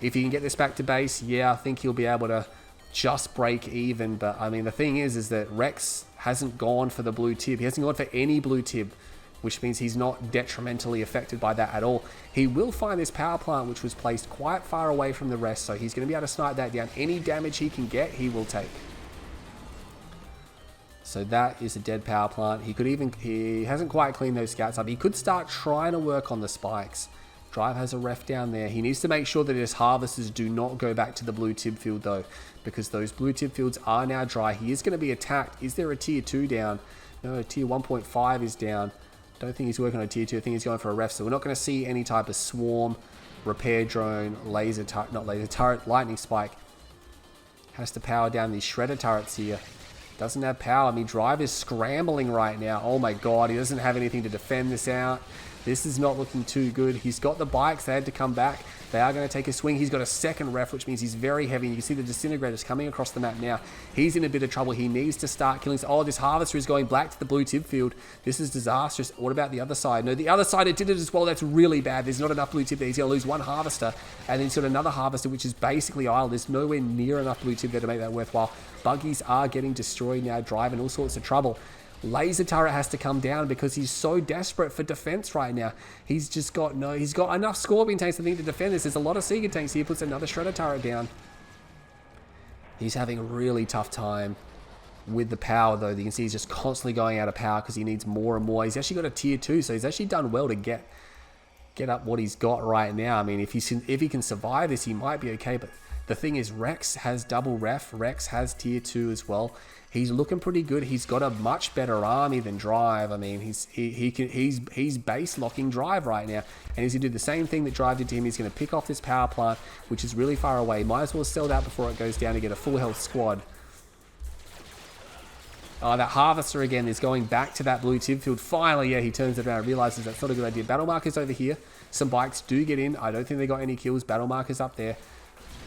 if he can get this back to base, yeah, I think he'll be able to just break even. But I mean, the thing is that Rex hasn't gone for the blue tib. He hasn't gone for any blue tib, which means he's not detrimentally affected by that at all. He will find this power plant, which was placed quite far away from the rest, so he's going to be able to snipe that down. Any damage he can get, he will take. So that is a dead power plant. He hasn't quite cleaned those scouts up. He could start trying to work on the spikes. Drive has a ref down there. He needs to make sure that his Harvesters do not go back to the blue tib field though, because those blue tib fields are now dry. He is going to be attacked. Is there a tier 2 down? No, tier 1.5 is down. Don't think he's working on a tier 2. I think he's going for a ref. So we're not going to see any type of swarm, repair drone, laser turret, not laser turret, lightning spike. Has to power down these shredder turrets here. Doesn't have power. I mean, Drive is scrambling right now. Oh my god, he doesn't have anything to defend this out. This is not looking too good. He's got the bikes. They had to come back. They are going to take a swing. He's got a second ref, which means he's very heavy. You can see the disintegrators coming across the map now. He's in a bit of trouble. He needs to start killing. Oh, this Harvester is going black to the blue tib field. This is disastrous. What about the other side? No, the other side, it did it as well. That's really bad. There's not enough blue tib there. He's going to lose 1 Harvester. And then he's got another Harvester, which is basically idle. There's nowhere near enough blue tib there to make that worthwhile. Buggies are getting destroyed now. Drive in all sorts of trouble. Laser turret has to come down because he's so desperate for defense right now. He's just got he's got enough Scorpion tanks to think to defend this. There's a lot of Seeker tanks here. Puts another Shredder turret down. He's having a really tough time with the power though. You can see he's just constantly going out of power because he needs more and more. He's actually got a tier 2, so he's actually done well to get up what he's got right now. I mean, if he can survive this, he might be okay, but the thing is, Rex has double ref. Rex has tier 2 as well. He's looking pretty good. He's got a much better army than Drive. I mean, he's base locking Drive right now, and he's gonna do the same thing that Drive did to him. He's gonna pick off this power plant, which is really far away. Might as well sell that before it goes down to get a full health squad. Oh, that Harvester again is going back to that blue tib field. Finally, yeah, he turns it around, realizes that's not a good idea. Battle markers over here. Some bikes do get in. I don't think they got any kills. Battle markers up there.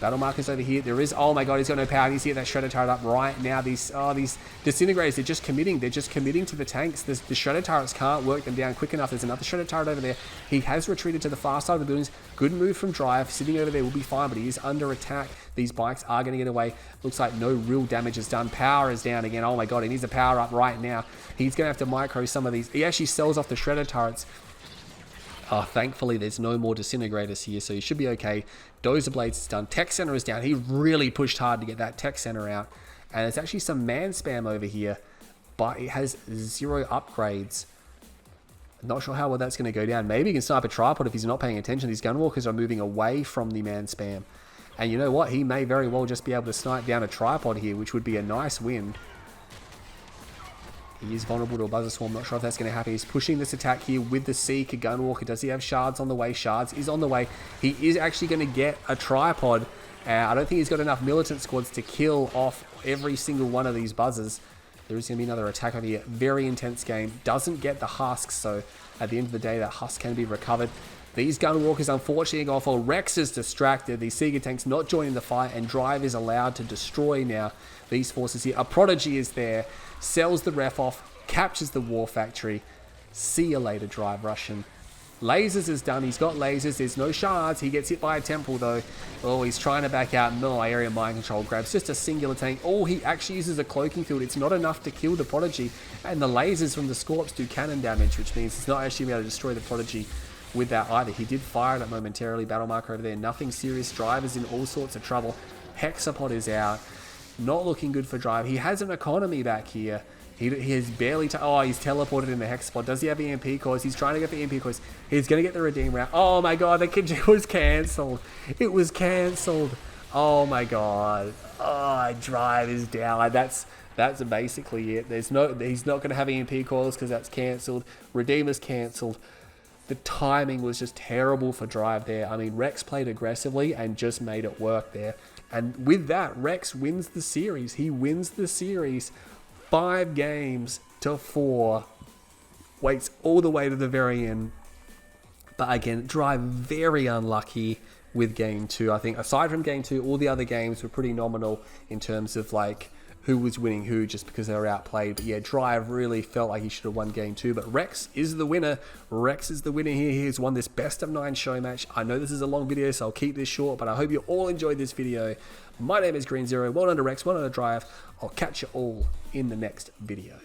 Battle markers over here. There is, oh my god, he's got no power. He's get that shredder turret up right now. These disintegrators, they're just committing. They're just committing to the tanks. The shredder turrets can't work them down quick enough. There's another shredder turret over there. He has retreated to the far side of the buildings. Good move from Drive. Sitting over there will be fine, but he is under attack. These bikes are going to get away. Looks like no real damage is done. Power is down again. Oh my god, he needs a power up right now. He's going to have to micro some of these. He actually sells off the shredder turrets. Oh, thankfully, there's no more disintegrators here, so he should be okay. Dozer Blades is done. Tech Center is down. He really pushed hard to get that Tech Center out. And there's actually some man spam over here, but it has 0 upgrades. Not sure how well that's going to go down. Maybe he can snipe a tripod if he's not paying attention. These gunwalkers are moving away from the man spam. And you know what? He may very well just be able to snipe down a tripod here, which would be a nice win. He is vulnerable to a Buzzer Swarm. Not sure if that's going to happen. He's pushing this attack here with the Seeker Gunwalker. Does he have Shards on the way? Shards is on the way. He is actually going to get a tripod. I don't think he's got enough Militant Squads to kill off every single one of these Buzzers. There is going to be another attack over here. Very intense game. Doesn't get the husks, so at the end of the day, that husk can be recovered. These Gunwalkers unfortunately go for Rex is distracted. These Seeker tanks not joining the fight, and Drive is allowed to destroy now these forces here. A Prodigy is there, sells the ref off, captures the War Factory. See you later, Drive Russian. Lasers is done. He's got lasers. There's no shards. He gets hit by a temple though. Oh, he's trying to back out. No, area mind control grabs just a singular tank. Oh, he actually uses a cloaking field. It's not enough to kill the Prodigy, and the lasers from the Scorps do cannon damage, which means it's not actually able to destroy the Prodigy with that either. He did fire it up momentarily. Battle marker over there. Nothing serious. Drive is in all sorts of trouble. Hexapod is out. Not looking good for Drive. He has an economy back here. He has barely... oh, he's teleported in the Hexapod. Does he have EMP cores? He's trying to get the EMP cores. He's going to get the Redeem round. Oh my god, it was cancelled. It was cancelled. Oh my god. Oh, Drive is down. That's basically it. He's not going to have EMP cores because that's cancelled. Redeemer's cancelled. The timing was just terrible for Drive there. I mean, Rex played aggressively and just made it work there. And with that, Rex wins the series. He wins the series 5 games to 4. Waits all the way to the very end. But again, Drive very unlucky with game 2. I think aside from game 2, all the other games were pretty nominal in terms of like who was winning who just because they were outplayed. But yeah, Drive really felt like he should have won game 2. But Rex is the winner. Rex is the winner here. He has won this best of 9 show match. I know this is a long video, so I'll keep this short, but I hope you all enjoyed this video. My name is Green Zero. Well done to Rex, well done to Drive. I'll catch you all in the next video.